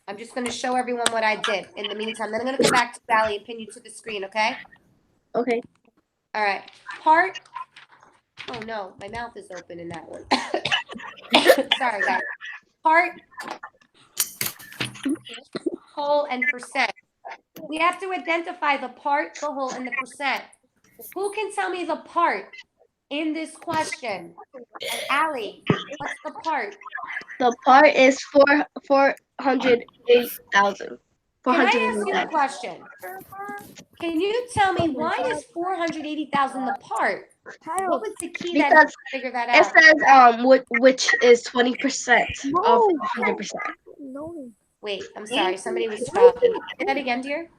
I'm just going to show everyone what I did in the meantime. Then I'm going to come back to Sally and pin you to the screen, okay? Okay. All right. Part. Oh, no. My mouth is open in that one. Sorry, guys. Part, whole, and percent. We have to identify the part, the whole, and the percent. Who can tell me the part in this question? Allie, what's the part? The part is 408,000. Can I ask you a question? Can you tell me why is 480,000 the part? What was the key that Because figure that it out? says which is 20% of 100%. Wait, I'm sorry. Somebody was talking. Say that again, dear.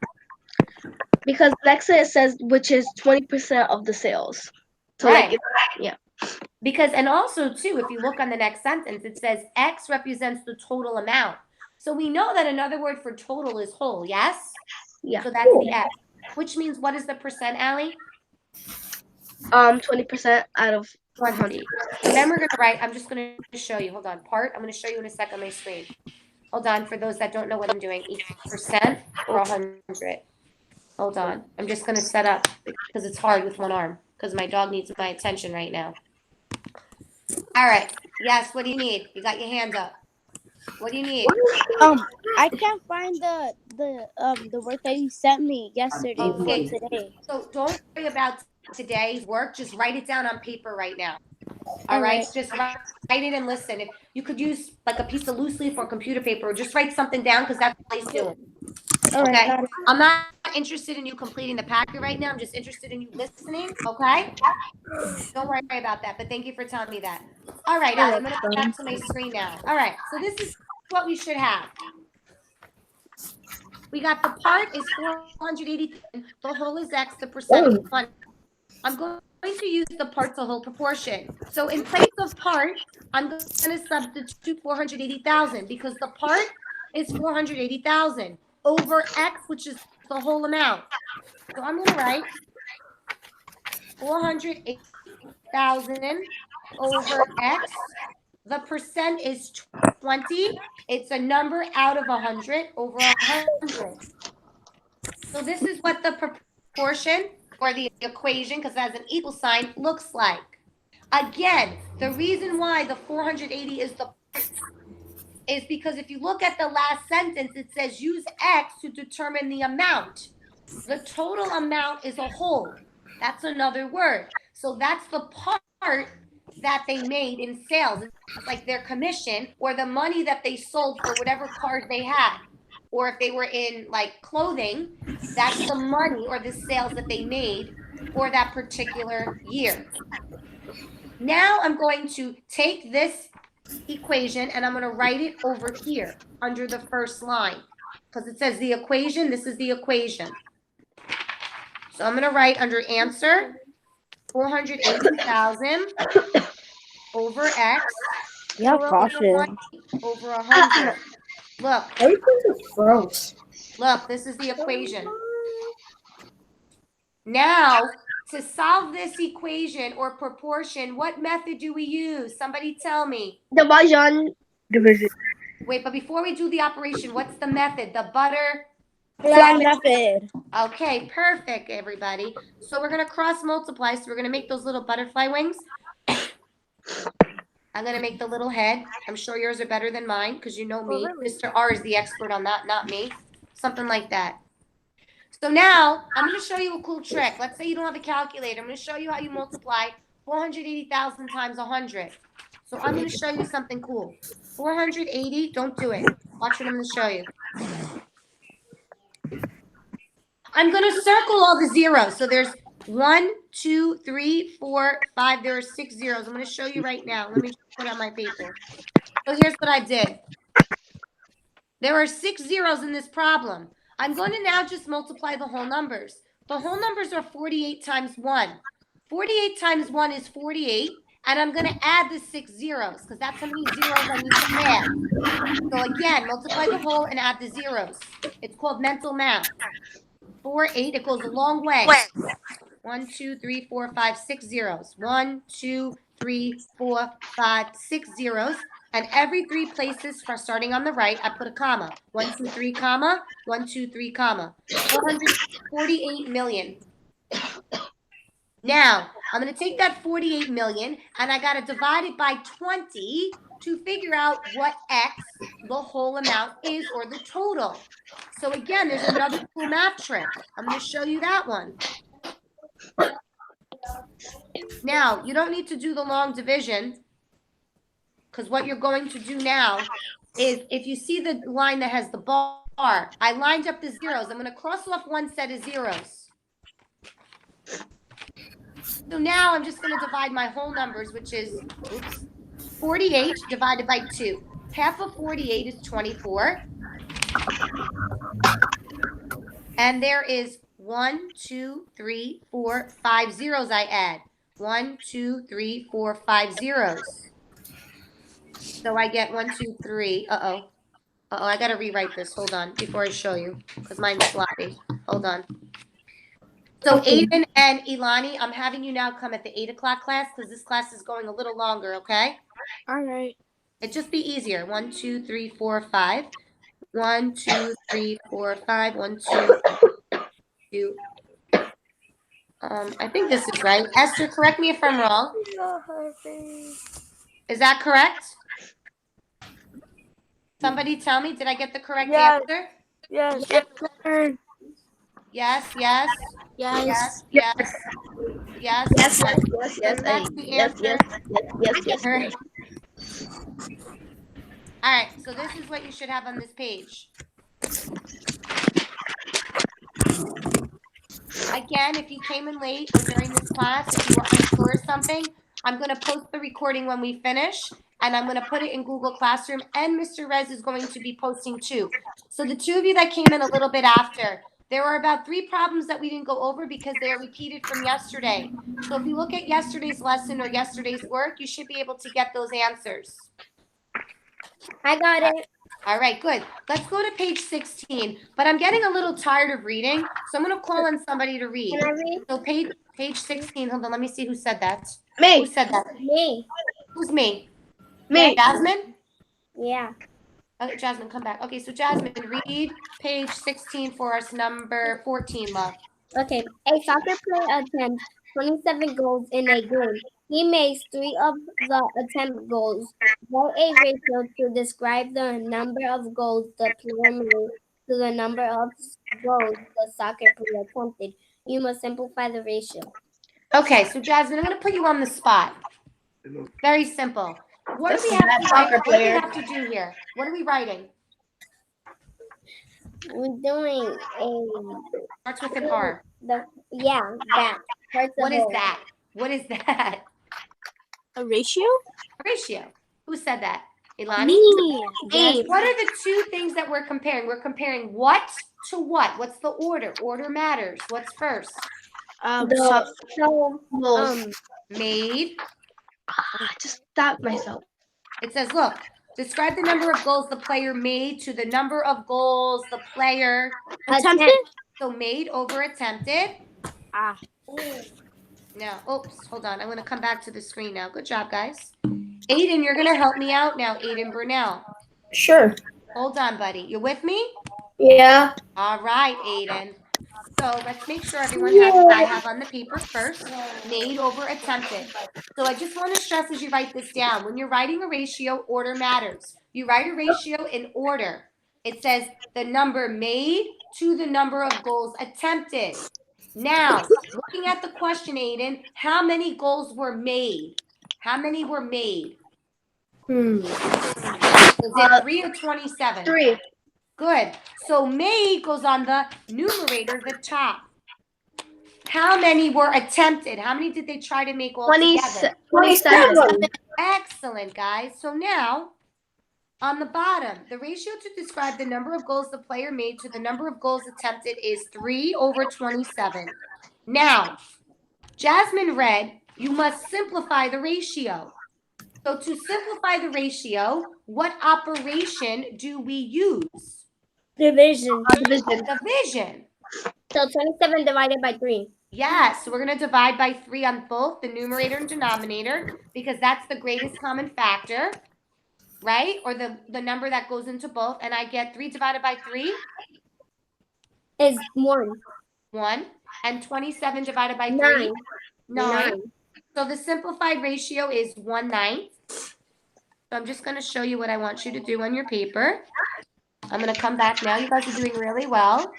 Because next to it says which is 20% of the sales. So Right. like, yeah. Because, and also too, if you look on the next sentence, it says X represents the total amount. So we know that another word for total is whole, yes? Yeah. So that's the X. Which means what is the percent, Allie? 20% out of 100. And then we're going to write, I'm just going to show you. Hold on. Part, I'm going to show you in a second on my screen. Hold on, for those that don't know what I'm doing. Percent or 100. Hold on. I'm just going to set up because it's hard with one arm because my dog needs my attention right now. All right. Yes, what do you need? You got your hand up. What do you need? I can't find the work that you sent me yesterday Okay. for today. So don't worry about today's work. Just write it down on paper right now. All right. Just write it and listen. If you could use like a piece of loose leaf or computer paper, or just write something down because that's what he's doing. Okay. I'm not interested in you completing the packet right now. I'm just interested in you listening. Okay. Don't worry about that. But thank you for telling me that. All right, I'm going to go back to my screen now. All right. So this is what we should have. We got the part is 480. The whole is X. The percent is 1. I'm going to use the part to whole proportion. So in place of part, I'm going to substitute 480,000 because the part is 480,000 over X, which is the whole amount. So I'm going to write 480,000 over X. The percent is 20. It's a number out of 100 over 100. So this is what the proportion or the equation, because it has an equal sign, looks like. Again, the reason why the 480 is the is because if you look at the last sentence, it says use X to determine the amount. The total amount is a whole. That's another word. So that's the part that they made in sales. It's like their commission or the money that they sold for whatever cars they had. or if they were in like clothing, that's the money or the sales that they made for that particular year. Now I'm going to take this equation and I'm going to write it over here under the first line because it says the equation. This is the equation. So I'm going to write under answer 480,000 over X Yeah, over caution. 100. Look, Everything's just gross. look, this is the equation. Now, to solve this equation or proportion, what method do we use? Somebody tell me. Division. Division. Wait, but before we do the operation, what's the method? The Fly method. Okay, perfect, everybody. So we're going to cross multiply. So we're going to make those little butterfly wings. I'm going to make the little head. I'm sure yours are better than mine because you know me. Mr. R is the expert on that, not me. Something like that. So now I'm going to show you a cool trick. Let's say you don't have a calculator. I'm going to show you how you multiply 480,000 times 100. So I'm going to show you something cool. 480, don't do it. Watch what I'm going to show you. I'm going to circle all the zeros. So there's 1, 2, 3, 4, 5. There are 6 zeros. I'm going to show you right now. Let me put on my paper. So here's what I did. There are 6 zeros in this problem. I'm going to now just multiply the whole numbers. The whole numbers are 48 times 1. 48 times 1 is 48. And I'm going to add the 6 zeros because that's how many zeros I need to add. So again, multiply the whole and add the zeros. It's called mental math. 4, 8, it goes a long way. 1, 2, 3, 4, 5, 6 zeros. 1, 2, 3, 4, 5, 6 zeros. And every 3 places, for starting on the right, I put a comma. 1, 2, 3, comma. 1, 2, 3, comma. 448 million. Now, I'm going to take that 48 million and I got to divide it by 20 to figure out what X, the whole amount, is or the total. So again, there's another cool math trick. I'm going to show you that one. Now, you don't need to do the long division because what you're going to do now is if you see the line that has the bar, I lined up the zeros. I'm going to cross off one set of zeros. So now I'm just going to divide my whole numbers, which is 48 divided by 2. Half of 48 is 24. And there is 1, 2, 3, 4, 5 zeros I add. 1, 2, 3, 4, 5 zeros. So I get 1, 2, 3. Uh-oh, I got to rewrite this. Hold on before I show you because mine's sloppy. Hold on. So Aiden and Elany, I'm having you now come at the 8 o'clock class because this class is going a little longer, okay? All right. It'd just be easier. 1, 2, 3, 4, 5. 1, 2, 3, 4, 5. 1, 2, 2. I think this is right. Esther, correct me if I'm wrong. Is that correct? Somebody tell me, did I get the correct answer? Yes. Yes, yes. Yes. Yes, yes. Yes, Yes, yes. yes, yes, And that's the yes, answer. yes. All right. All right, so this is what you should have on this page. Again, if you came in late or during this class, if you were unsure of something, I'm going to post the recording when we finish, and I'm going to put it in Google Classroom, and Mr. Rez is going to be posting too. So the 2 of you that came in a little bit after, there were about 3 problems that we didn't go over because they are repeated from yesterday. So if you look at yesterday's lesson or yesterday's work, you should be able to get those answers. I got it. All right, good. Let's go to page 16. But I'm getting a little tired of reading, so I'm going to call on somebody to read. Can I read? So page 16. Hold on, let me see who said that. Me. Who said that? Me. Who's me? Me. Jasmine? Yeah. Okay, Jasmine, come back. Okay, so Jasmine, read page 16 for us, number 14, love. Okay. A soccer player attempts 27 goals in a game. He makes 3 of the attempt goals. Write a ratio to describe the number of goals the player made to the number of goals the soccer player attempted. You must simplify the ratio. Okay, so Jasmine, I'm going to put you on the spot. Very simple. What do we have to write? What do we have to do here? What are we writing? we're doing Starts with an R. that. First What of is all, that? What is that? A ratio? A ratio. Who said that? Elany? Me. Me. What are the two things that we're comparing? We're comparing what to what? What's the order? Order matters. What's first? The so goals. Made. I just stopped myself. It says, look, describe the number of goals the player made to the number of goals the player Attempted? So made over attempted. Ah. Now, oops, hold on. I'm going to come back to the screen now. Good job, guys. Aiden, you're going to help me out now, Aiden Brunel. Sure. Hold on, buddy. You with me? Yeah. All right, Aiden. So let's make sure everyone has what I have on the paper first. Made over attempted. So I just want to stress as you write this down. When you're writing a ratio, order matters. You write a ratio in order. It says the number made to the number of goals attempted. Now, looking at the question, Aiden, how many goals were made? How many were made? Is it 3 or 27? 3. Good. So made goes on the numerator, the top. How many were attempted? How many did they try to make all together? 27. Excellent, guys. So now, on the bottom, the ratio to describe the number of goals the player made to the number of goals attempted is 3 over 27. Now, Jasmine read, you must simplify the ratio. So to simplify the ratio, what operation do we use? Division. Division. So 27 divided by 3. Yes, so we're going to divide by 3 on both the numerator and denominator because that's the greatest common factor, right? Or the number that goes into both. And I get 3 divided by 3? Is 1. 1. And 27 divided by 3? 9. 9. So the simplified ratio is 1/9. So I'm just going to show you what I want you to do on your paper. I'm going to come back now. You guys are doing really well.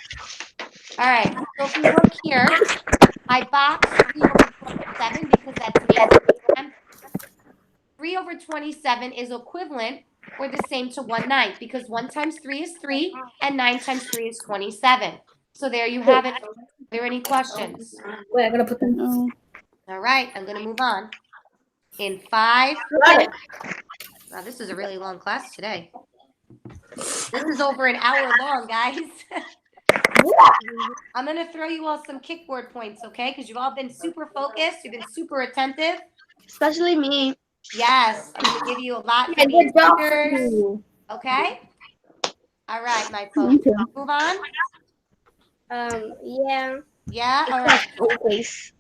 All right. So if you look here, I boxed 3 over 27 because that's made. 3 over 27 is equivalent or the same to 1/9 because 1 times 3 is 3 and 9 times 3 is 27. So there you have it. Are there any questions? Wait, I'm gonna put them. No. All right. I'm going to move on. In 5. Wow, this is a really long class today. This is over an hour long, guys. I'm going to throw you all some kickboard points, okay? Because you've all been super focused. You've been super attentive. Especially me. Yes. I'm going to give you a lot for Yeah, being good job. leaders. Okay? All right, my folks. Okay. Move on. Yeah. Yeah? All right. Always.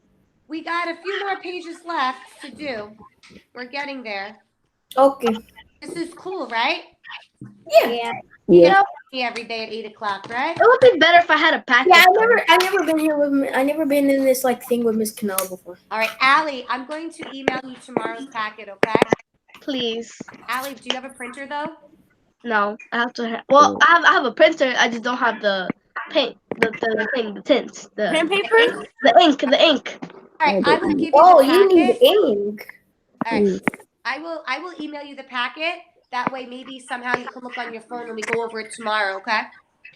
We got a few more pages left to do. We're getting there. Okay. This is cool, right? Yeah. Yeah. Me every day at 8 o'clock, right? It would be better if I had a packet. Yeah, I never been here with. I never been in this like thing with Miss Canal before. All right, Allie, I'm going to email you tomorrow's packet, okay? Please. Allie, do you have a printer though? No, I have to. Well, I have a printer. I just don't have the paint, the thing, the tint, Pen the paper? ink. All right, I will give you Oh, the you need packet. ink. All right, I will email you the packet. That way, maybe somehow you can look on your phone when we go over it tomorrow, okay?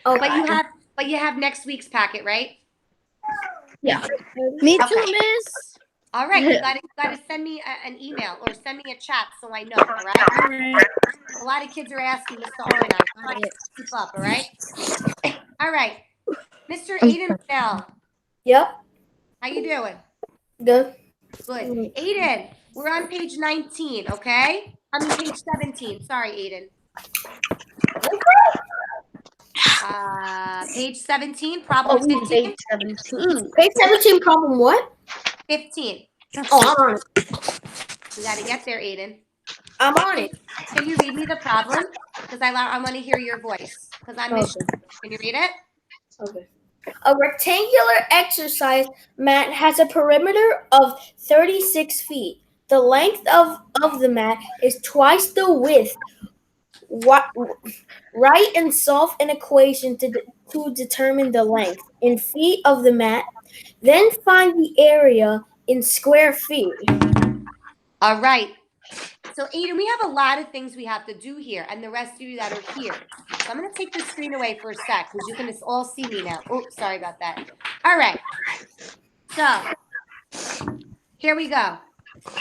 Okay. But you have next week's packet, right? Yeah. Me Okay. too, miss. All right, you gotta send me an email or send me a chat so I know, all right? A lot of kids are asking us to organize. I'm trying to keep up, all right? All right, Mr. Aiden Bell, Yep. how you doing? Good. Good. Aiden, we're on page 19, okay? I mean page 17. Sorry, Aiden. Page 17, problem 15. Page 17. Page 17, problem what? 15. Oh, I'm on it. We got to get there, Aiden. I'm on it. Can you read me the problem? Because I want to hear your voice. Because I'm missing. Can you read it? Okay. A rectangular exercise mat has a perimeter of 36 feet. The length of the mat is twice the width. Write and solve an equation to determine the length in feet of the mat. Then find the area in square feet. All right. So Aiden, we have a lot of things we have to do here, and the rest of you that are here. So I'm going to take the screen away for a sec because you can just all see me now. Oh, sorry about that. All right. So here we go.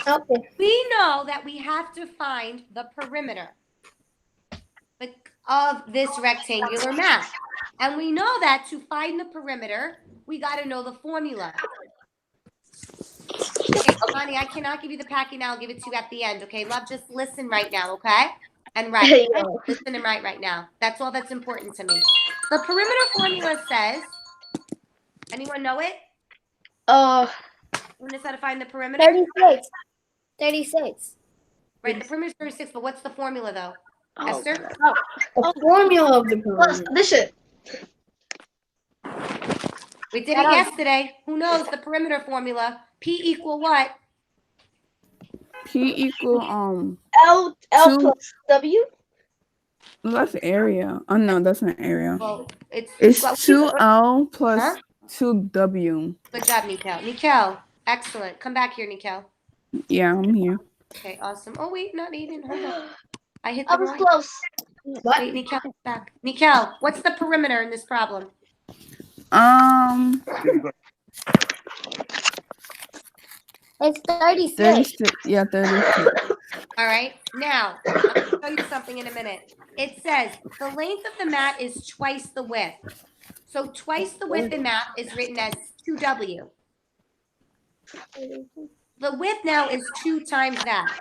Okay. We know that we have to find the perimeter of this rectangular map. And we know that to find the perimeter, we got to know the formula. Okay, Elany, I cannot give you the packet now. I'll give it to you at the end, okay? Love, just listen right now, okay? And write. Yeah. Listen and write right now. That's all that's important to me. The perimeter formula says, anyone know it? Who knows how to find the perimeter? 36. 36. Right, the perimeter is 36, but what's the formula, though? Esther? The formula of the Plus perimeter. addition. We did it yesterday. Who knows the perimeter formula? P equal what? P equal L Two. plus W. that's area. Oh no, that's not area. Well, it's 2L plus Huh? 2W. Good job, Nikell. Nikell, excellent. Come back here, Nikell. Yeah, I'm here. Okay, awesome. Oh wait, not Aiden. Hold on. I hit I the was wrong. close. Wait, Nikell, back. Nikell, what's the perimeter in this problem? It's 36. 36. Yeah, 36. All right. Now, I'm going to show you something in a minute. It says the length of the mat is twice the width. So twice the width in map is written as 2W. The width now is 2 times that.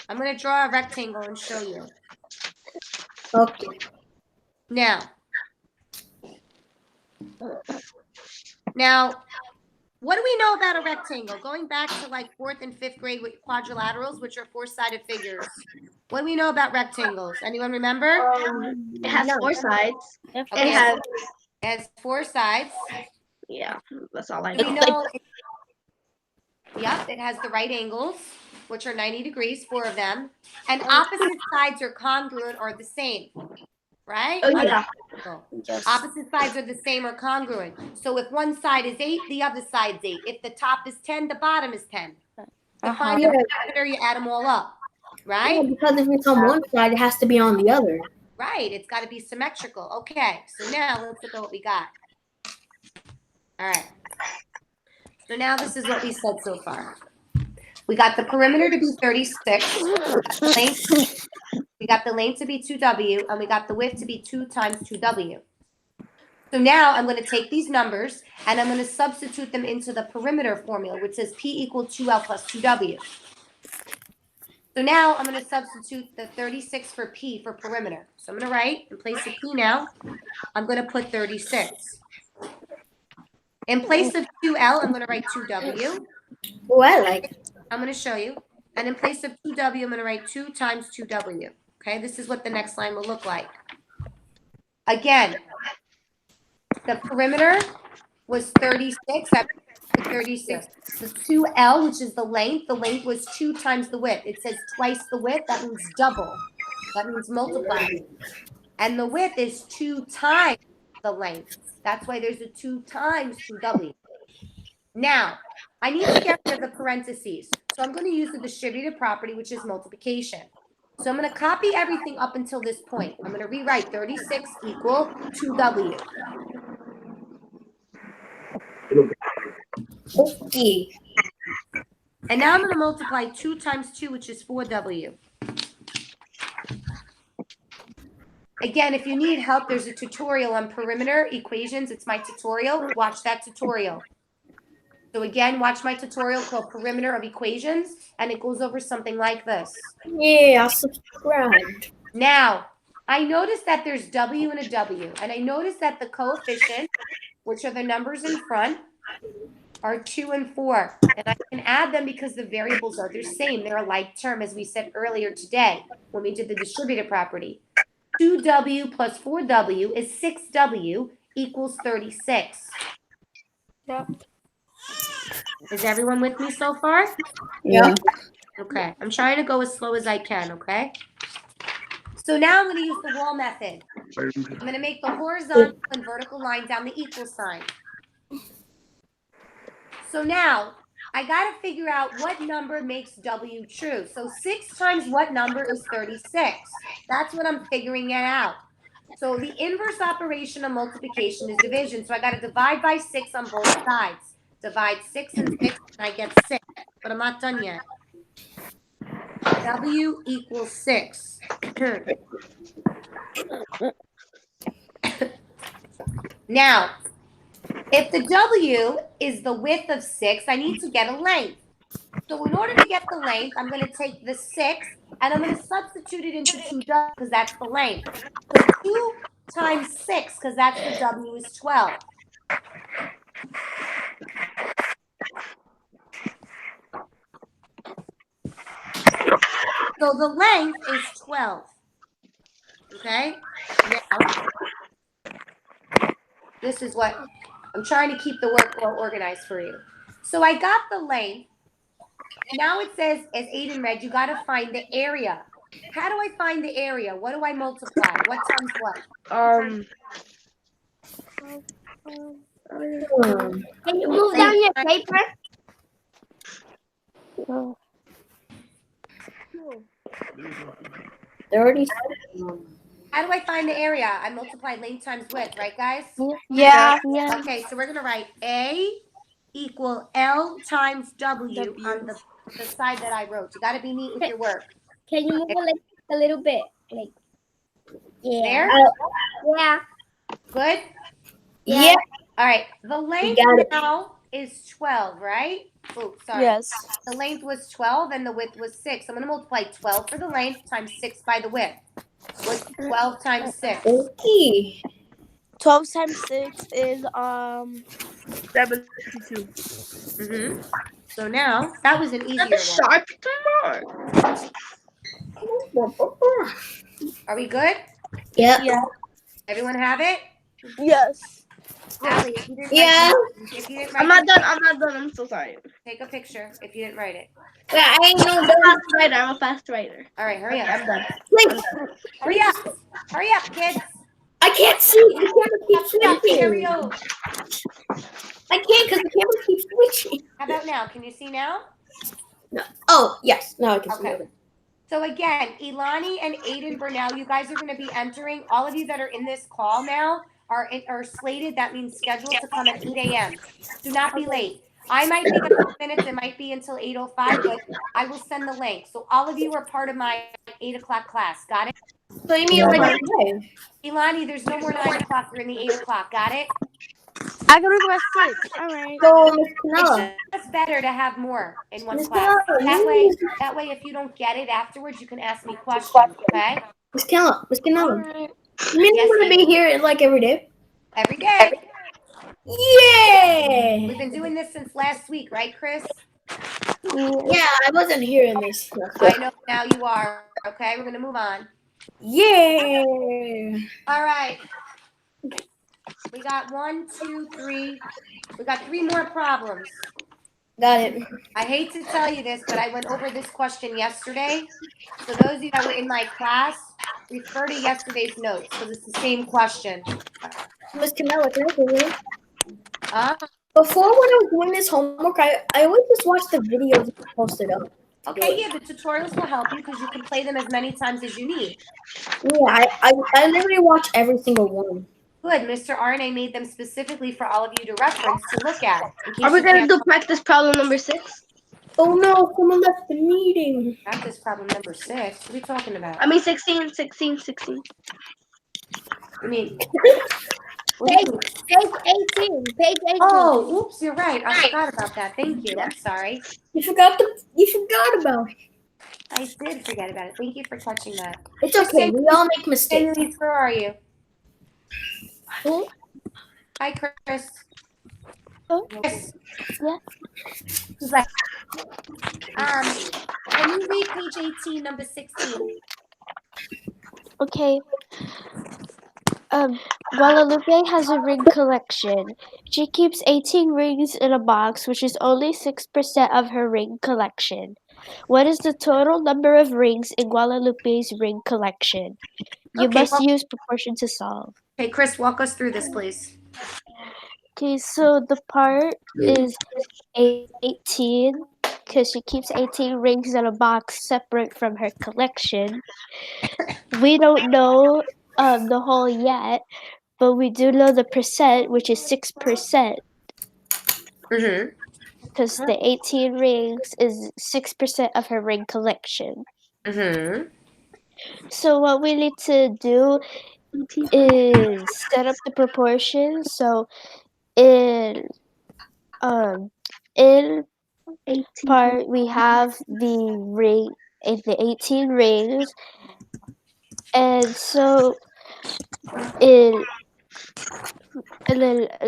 I'm going to draw a rectangle and show you. Okay. Now, what do we know about a rectangle? Going back to like 4th and 5th grade with quadrilaterals, which are 4-sided figures. What do we know about rectangles? Anyone remember? It has 4 sides. Okay, It has 4 sides. Yeah, that's all I Do we know. know? Yep, it has the right angles, which are 90 degrees, 4 of them. And opposite sides are congruent or the same, right? Oh, yeah. Opposite sides are the same or congruent. So if one side is 8, the other side's 8. If the top is 10, the bottom is 10. To find the perimeter, you add them all up, right? Yeah, because if it's on one side, it has to be on the other. Right, it's got to be symmetrical. Okay, so now let's look at what we got. All right. So now this is what we said so far. We got the perimeter to be 36. We got the length to be 2W, and we got the width to be 2 times 2W. So now I'm going to take these numbers, and I'm going to substitute them into the perimeter formula, which says P equal 2L plus 2W. So now I'm going to substitute the 36 for P for perimeter. So I'm going to write, in place of P now, I'm going to put 36. In place of 2L, I'm going to write 2W. Oh, I like it. I'm going to show you. And in place of 2W, I'm going to write 2 times 2W. Okay, this is what the next line will look like. Again, the perimeter was 36. 36. The 2L, which is the length was 2 times the width. It says twice the width. That means double. That means multiply. And the width is 2 times the length. That's why there's a 2 times 2W. Now, I need to get rid of the parentheses. So I'm going to use the distributive property, which is multiplication. So I'm going to copy everything up until this point. I'm going to rewrite 36 equal 2W. Okay. And now I'm going to multiply 2 times 2, which is 4W. Again, if you need help, there's a tutorial on perimeter equations. It's my tutorial. Watch that tutorial. So again, watch my tutorial called Perimeter of Equations, and it goes over something like this. Yeah, I'll subscribe. Now, I noticed that there's W and a W, and I noticed that the coefficients, which are the numbers in front, are 2 and 4. And I can add them because the variables are the same. They're a like term, as we said earlier today when we did the distributive property. 2W plus 4W is 6W equals 36. Yep. Is everyone with me so far? Yeah. Okay, I'm trying to go as slow as I can, okay? So now I'm going to use the wall method. I'm going to make the horizontal and vertical line down the equal sign. So now, I got to figure out what number makes W true. So 6 times what number is 36? That's what I'm figuring it out. So the inverse operation of multiplication is division. So I got to divide by 6 on both sides. Divide 6 and 6, and I get 6. But I'm not done yet. W equals 6. Now, if the W is the width of 6, I need to get a length. So in order to get the length, I'm going to take the 6 and I'm going to substitute it into 2 W because that's the length. So 2 times 6, because that's the W, is 12. So the length is 12. Okay? Now, this is what I'm trying to keep the work well organized for you. So I got the length. Now it says, as Aiden read, you got to find the area. How do I find the area? What do I multiply? What times what? Can you move down your paper? Oh, 30. How do I find the area? I multiply length times width, right, guys? Yeah. yeah. Okay, so we're going to write A equal L times W on the side that I wrote. You got to be neat with your work. Can you move it a little bit? Like, There? yeah. Good? Yeah. All right. The length got it. now is 12, right? Oh, sorry. Yes. The length was 12 and the width was 6. I'm going to multiply 12 for the length times 6 by the width. What's 12 times 6? Okay. 12 times 6 is 72. Mm-hmm. So now, that was an easier one. Are we good? Yeah. Yeah. Everyone have it? Yes. Allie, if you didn't Yeah. write it, if you didn't write I'm not it, done. I'm not done. I'm so sorry. take a picture if you didn't write it. Yeah, I ain't no I'm a fast writer. I'm a fast writer. All right, hurry up. I'm done. Hurry up. Hurry up, kids. I can't see. The camera keeps Hurry up, switching. Cheerio. I can't because the camera keeps switching. How about now? Can you see now? No. Oh, yes. Now I can see Okay. it. So again, Elany and Aiden Burnell, you guys are going to be entering. All of you that are in this call now are slated. That means scheduled to come at 8 a.m. Do not be late. I might be a couple minutes. It might be until 8:05, but I will send the link. So all of you are part of my 8 o'clock class. Got it? So you mean like Elany, there's no more 9 o'clock. You're in the 8 o'clock. Got it? I gotta go at 6. All right. so Miss Canella? It's better to have more in one Miss class. Canella, That way, if you don't get it afterwards, you can ask me questions. Okay? Miss Canella. All You right. mean Yes, you're gonna be here like every day? Every day. Yeah. We've been doing this since last week, right, Kris? Yeah, I wasn't hearing this. I know now you are. Okay, we're gonna move on. Yeah. All right. We got 1, 2, 3. We got 3 more problems. Got it. I hate to tell you this, but I went over this question yesterday. So those of you that were in my class, refer to yesterday's notes because it's the same question. Miss Canella, can I say something? Before when I was doing this homework, I always just watched the videos posted up. Okay, yeah, the tutorials will help you because you can play them as many times as you need. Yeah, I literally watch every single one. Good. Mr. RNA made them specifically for all of you to reference to look at. Are we gonna do practice problem number 6? Oh no, someone left the meeting. Practice problem number 6. What are we talking about? I mean 16. I mean, Page 18. Page 18. oh, oops, you're right. I forgot about that. Thank you. I'm sorry. You forgot about it. I did forget about it. Thank you for catching that. It's okay. We all make mistakes. Elise, where are you? Who? Hi, Kris. Oh. Kris. Yeah. Who's left? Can you read page 18, number 16? Okay. Guadalupe has a ring collection. She keeps 18 rings in a box, which is only 6% of her ring collection. What is the total number of rings in Guadalupe's ring collection? You Okay, must use proportion to solve. Hey, Kris, walk us through this, please. Okay, so the part is 18 because she keeps 18 rings in a box separate from her collection. We don't know the whole yet, but we do know the percent, which is 6%, Mm-hmm. because the 18 rings is 6% of her ring collection. Mm-hmm. So what we need to do is set up the proportions. So in in part we have the ring the 18 rings, and so in in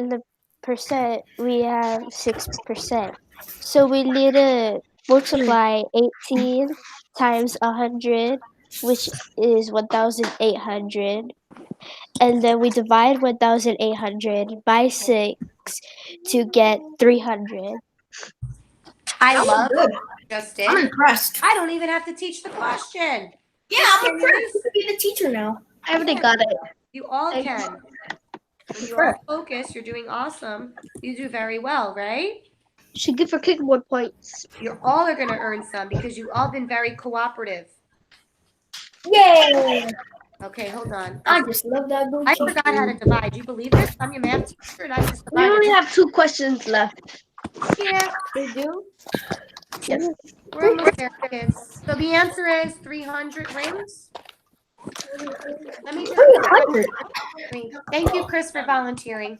the percent we have 6%. So we need to multiply 18 times 100, which is 1,800, and then we divide 1,800 by 6 to get 300. I That was love good. what you just I'm did. impressed. I don't even have to teach the question. Yeah, I'm impressed. You could be the teacher now. I already got it. You all Thanks. can. When you all focus, you're doing awesome. You do very well, right? Should give her kickboard points. You all are going to earn some because you all been very cooperative. Yay! Okay, hold on. I just love that little I cheat forgot how to code. divide. You believe this? I'm your math teacher and I just We only divided. have 2 questions left. Yeah, we do. Yes. We're almost there, kids. So the answer is 300 rings. Let me just 300. thank you, Kris, for volunteering.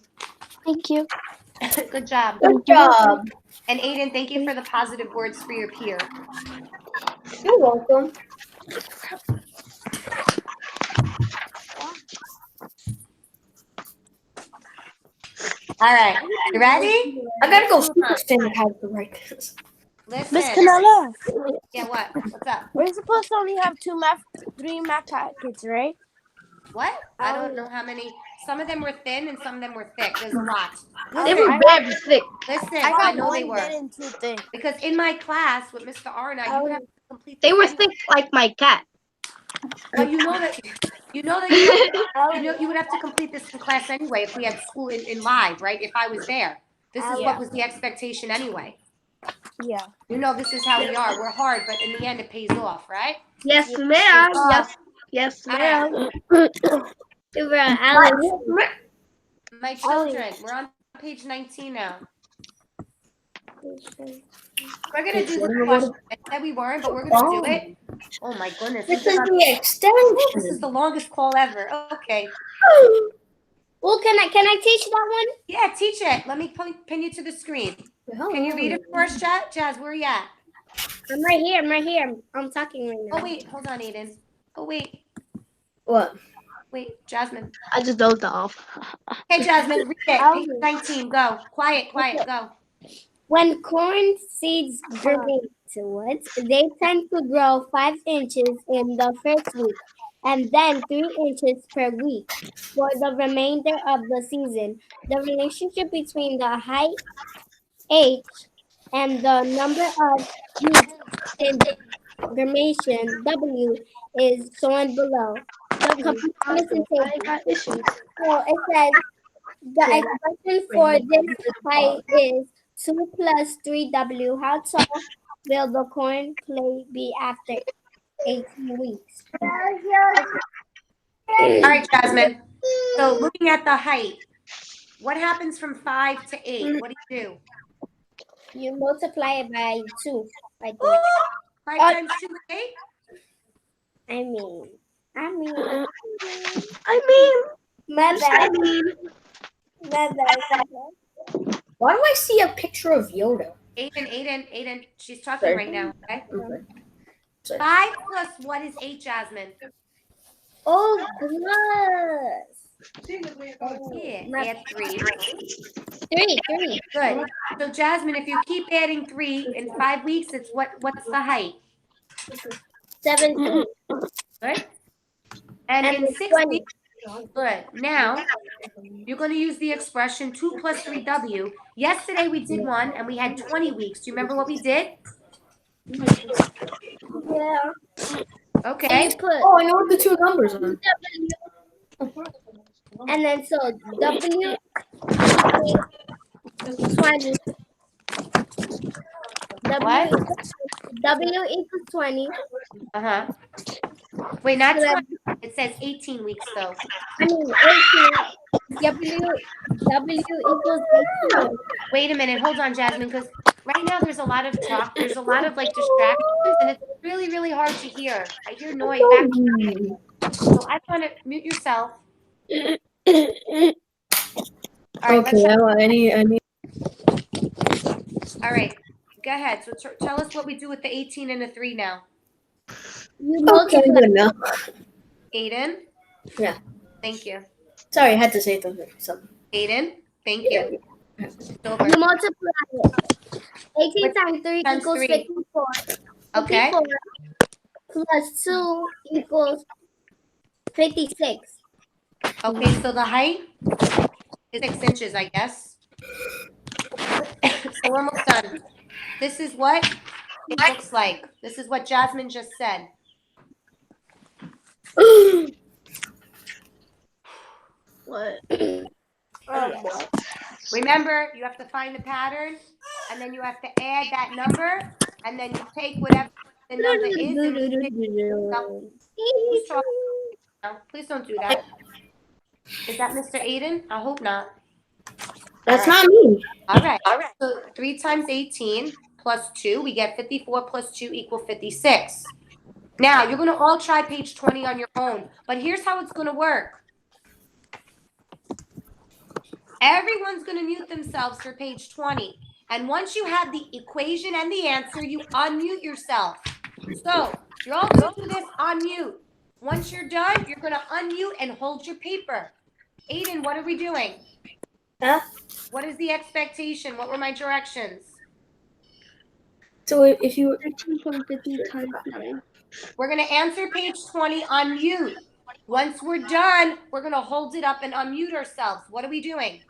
Thank you. Good job. Good job. And Aiden, thank you for the positive words for your peer. You're welcome. All right, you ready? I gotta go super standard how to write this. Miss Listen. Canella, Yeah, what? What's up? we're supposed to only have 3 math packets, right? What? I don't know how many. Some of them were thin and some of them were thick. There's a lot. They were very thick. Listen, I I got know they one were. thin and 2 thick. Because in my class with Mr. Arna, you would have to complete. They were thick like my cat. Well, you know that you would have to complete this in class anyway if we had school in live, right? If I was there. This is what was the expectation anyway. Yeah. You know, this is how we are. We're hard, but in the end, it pays off, right? Yes, ma'am. Yes, ma'am. My children, we're on page 19 now. We're gonna do this question. I said we weren't, but we're gonna do it. Oh my goodness. This is the extension. This is the longest call ever. Okay. Well, can I teach that one? Yeah, teach it. Let me pin you to the screen. Can you read it for us, Jazz? Where are you at? I'm right here. I'm talking right now. Oh wait, hold on, Aiden. Oh wait. What? Wait, Jasmine. I just dozed off. Hey, Jasmine, read it. Page 19. Go. Quiet, go. When corn seeds germinate they tend to grow 5 inches in the first week and then 3 inches per week for the remainder of the season. The relationship between the height H and the number of weeks in germination W is shown below. The comparison table. So it says the expression for this height is 2 plus 3W. How tall will the corn plate be after 18 weeks? All right, Jasmine. So looking at the height, what happens from 5 to 8? What do? You multiply it by 2. Right Ooh, 5 times 2 is 8? I mean. Why do I see a picture of Yoda? Aiden, she's talking right now, okay? Sorry. 5 plus what is 8, Jasmine? Oh, plus. Yeah, add 3. 3. Good. So Jasmine, if you keep adding 3 in 5 weeks, it's what's the height? 17. Good. And in 6 20. weeks, good. Now, you're going to use the expression 2 plus 3W. Yesterday we did one and we had 20 weeks. Do you remember what we did? Yeah. Okay. Oh, I know what the 2 numbers are. And then so W 20. What? W equals 20. Uh-huh. Wait, not Plus, 20. It says 18 weeks, though. I mean, 18. W equals 18. Wait a minute. Hold on, Jasmine, because right now there's a lot of talk. There's a lot of, like, distractions, and it's really, really hard to hear. I hear noise back. So I want to mute yourself. All right, Okay, I need. All right, go ahead. So tell us what we do with the 18 and the 3 now. You Okay, I'm multiply. good now. Aiden? Yeah. Thank you. Sorry, I had to say something. Aiden? Thank you. Over. You multiply it. 18 What's times 3 times equals 3? 54. Okay. 54 plus 2 equals 56. Okay, so the height is 6 inches, I guess. So we're almost done. This is what it looks like. This is what Jasmine just said. What? Remember, you have to find the pattern, and then you have to add that number, and then you take whatever the number is and who's talking now? Please don't do that. Is that Mr. Aiden? I hope not. That's not me. All right. So 3 times 18 plus 2, we get 54 plus 2 equal 56. Now, you're going to all try page 20 on your own, but here's how it's going to work. Everyone's going to mute themselves for page 20. And once you have the equation and the answer, you unmute yourself. So you're all going to do this on mute. Once you're done, you're going to unmute and hold your paper. Aiden, what are we doing? Huh? What is the expectation? What were my directions? So if you 13.50 times 9. We're going to answer page 20 on mute. Once we're done, we're going to hold it up and unmute ourselves. What are we doing?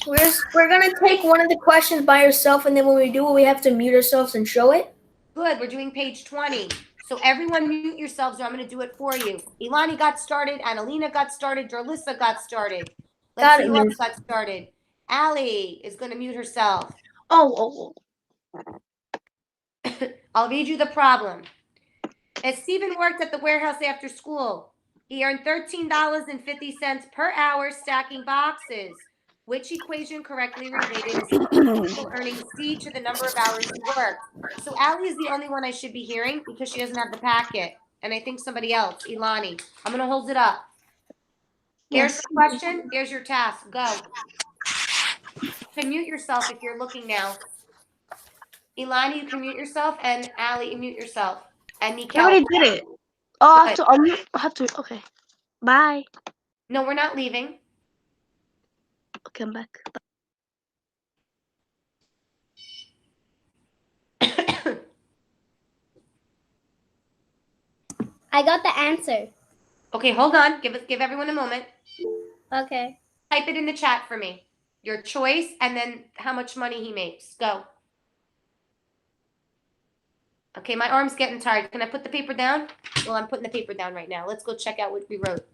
we're gonna take one of the questions by yourself, and then when we do it, we have to mute ourselves and show it. Good. We're doing page 20. So everyone mute yourselves, or I'm going to do it for you. Elany got started. Anelina got started. Derlissa got started. Let's see who else got started. Allie is going to mute herself. Oh. I'll read you the problem. As Stephen worked at the warehouse after school, he earned $13.50 per hour stacking boxes. Which equation correctly related is people earning C to the number of hours he worked? So Allie is the only one I should be hearing because she doesn't have the packet. And I think somebody else, Elany. I'm going to hold it up. Here's the question. Here's your task. Go. You can mute yourself if you're looking now. Elany, you can mute yourself. And Allie, you mute yourself. And Nikell. I already did it. Oh, I have to unmute. I have to. Okay. Bye. No, we're not leaving. Okay, I'm back. I got the answer. Okay, hold on. Give everyone a moment. Okay. Type it in the chat for me. Your choice and then how much money he makes. Go. Okay, my arm's getting tired. Can I put the paper down? Well, I'm putting the paper down right now. Let's go check out what we wrote.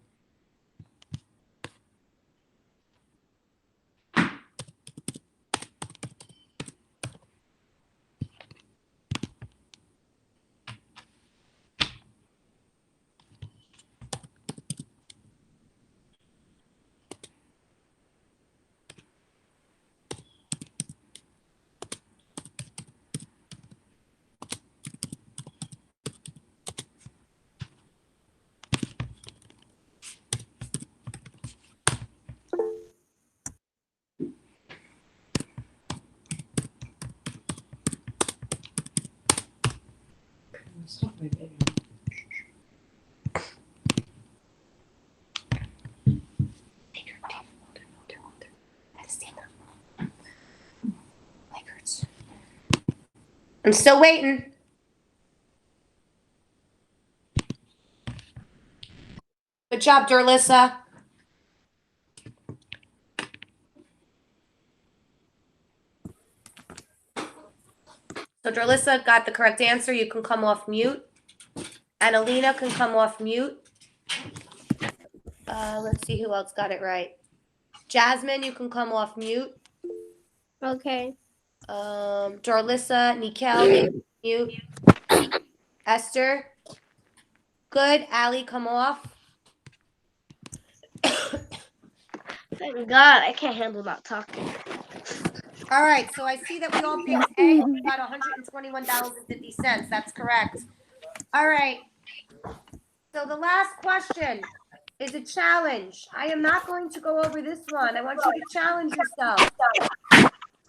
I'm still waiting. Good job, Derlissa. So Derlissa got the correct answer. You can come off mute. Anelina can come off mute. Let's see who else got it right. Jasmine, you can come off mute. Okay. Dorlissa, Nikell, mute. Esther. Good. Allie, come off. Thank God, I can't handle not talking. All right, so I see that we all picked A. We got $121.50. That's correct. All right. So the last question is a challenge. I am not going to go over this one. I want you to challenge yourself.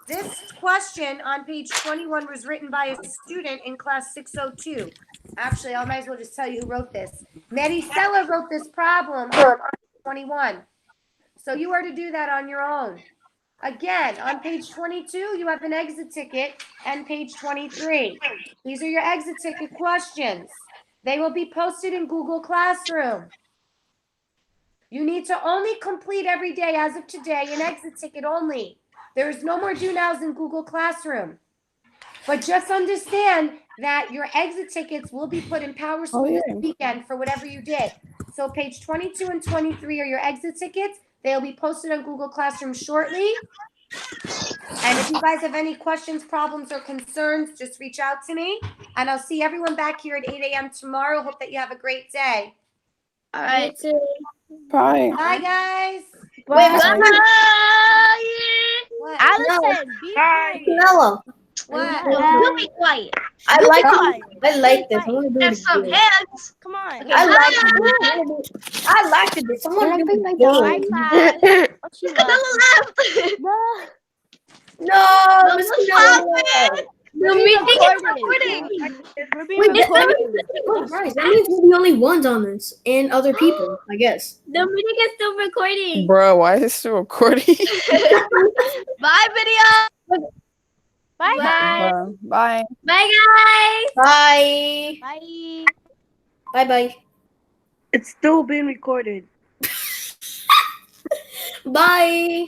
This question on page 21 was written by a student in class 602. Actually, I might as well just tell you who wrote this. Maricela wrote this problem on 21. So you are to do that on your own. Again, on page 22, you have an exit ticket, and page 23. These are your exit ticket questions. They will be posted in Google Classroom. You need to only complete every day as of today an exit ticket only. There is no more do nows in Google Classroom. But just understand that your exit tickets will be put in Power School this weekend for whatever you did. So page 22 and 23 are your exit tickets. They'll be posted on Google Classroom shortly. And if you guys have any questions, problems, or concerns, just reach out to me. And I'll see everyone back here at 8 a.m. tomorrow. Hope that you have a great day. All right. Bye. Bye, guys. Wait, Bye. What? Alyson, be quiet. Canelo. What? You be quiet. I like quiet. I like this. I want to do it There's some again. hands. Come on. Okay, I like it. I like it. Someone do it Bye, again. class. Oh, she left. left. No. No, Miss Stop Canelo. it. The The meeting meeting is is recording. We're being Wait, recorded. oh, Christ, that means we're the only ones on this, and other people, I guess. The meeting is still recording. Bro, why is it still recording? Bye, video. Bye, guys. Bye. Bye, guys. Bye. Bye. Bye. It's still being recorded. Bye.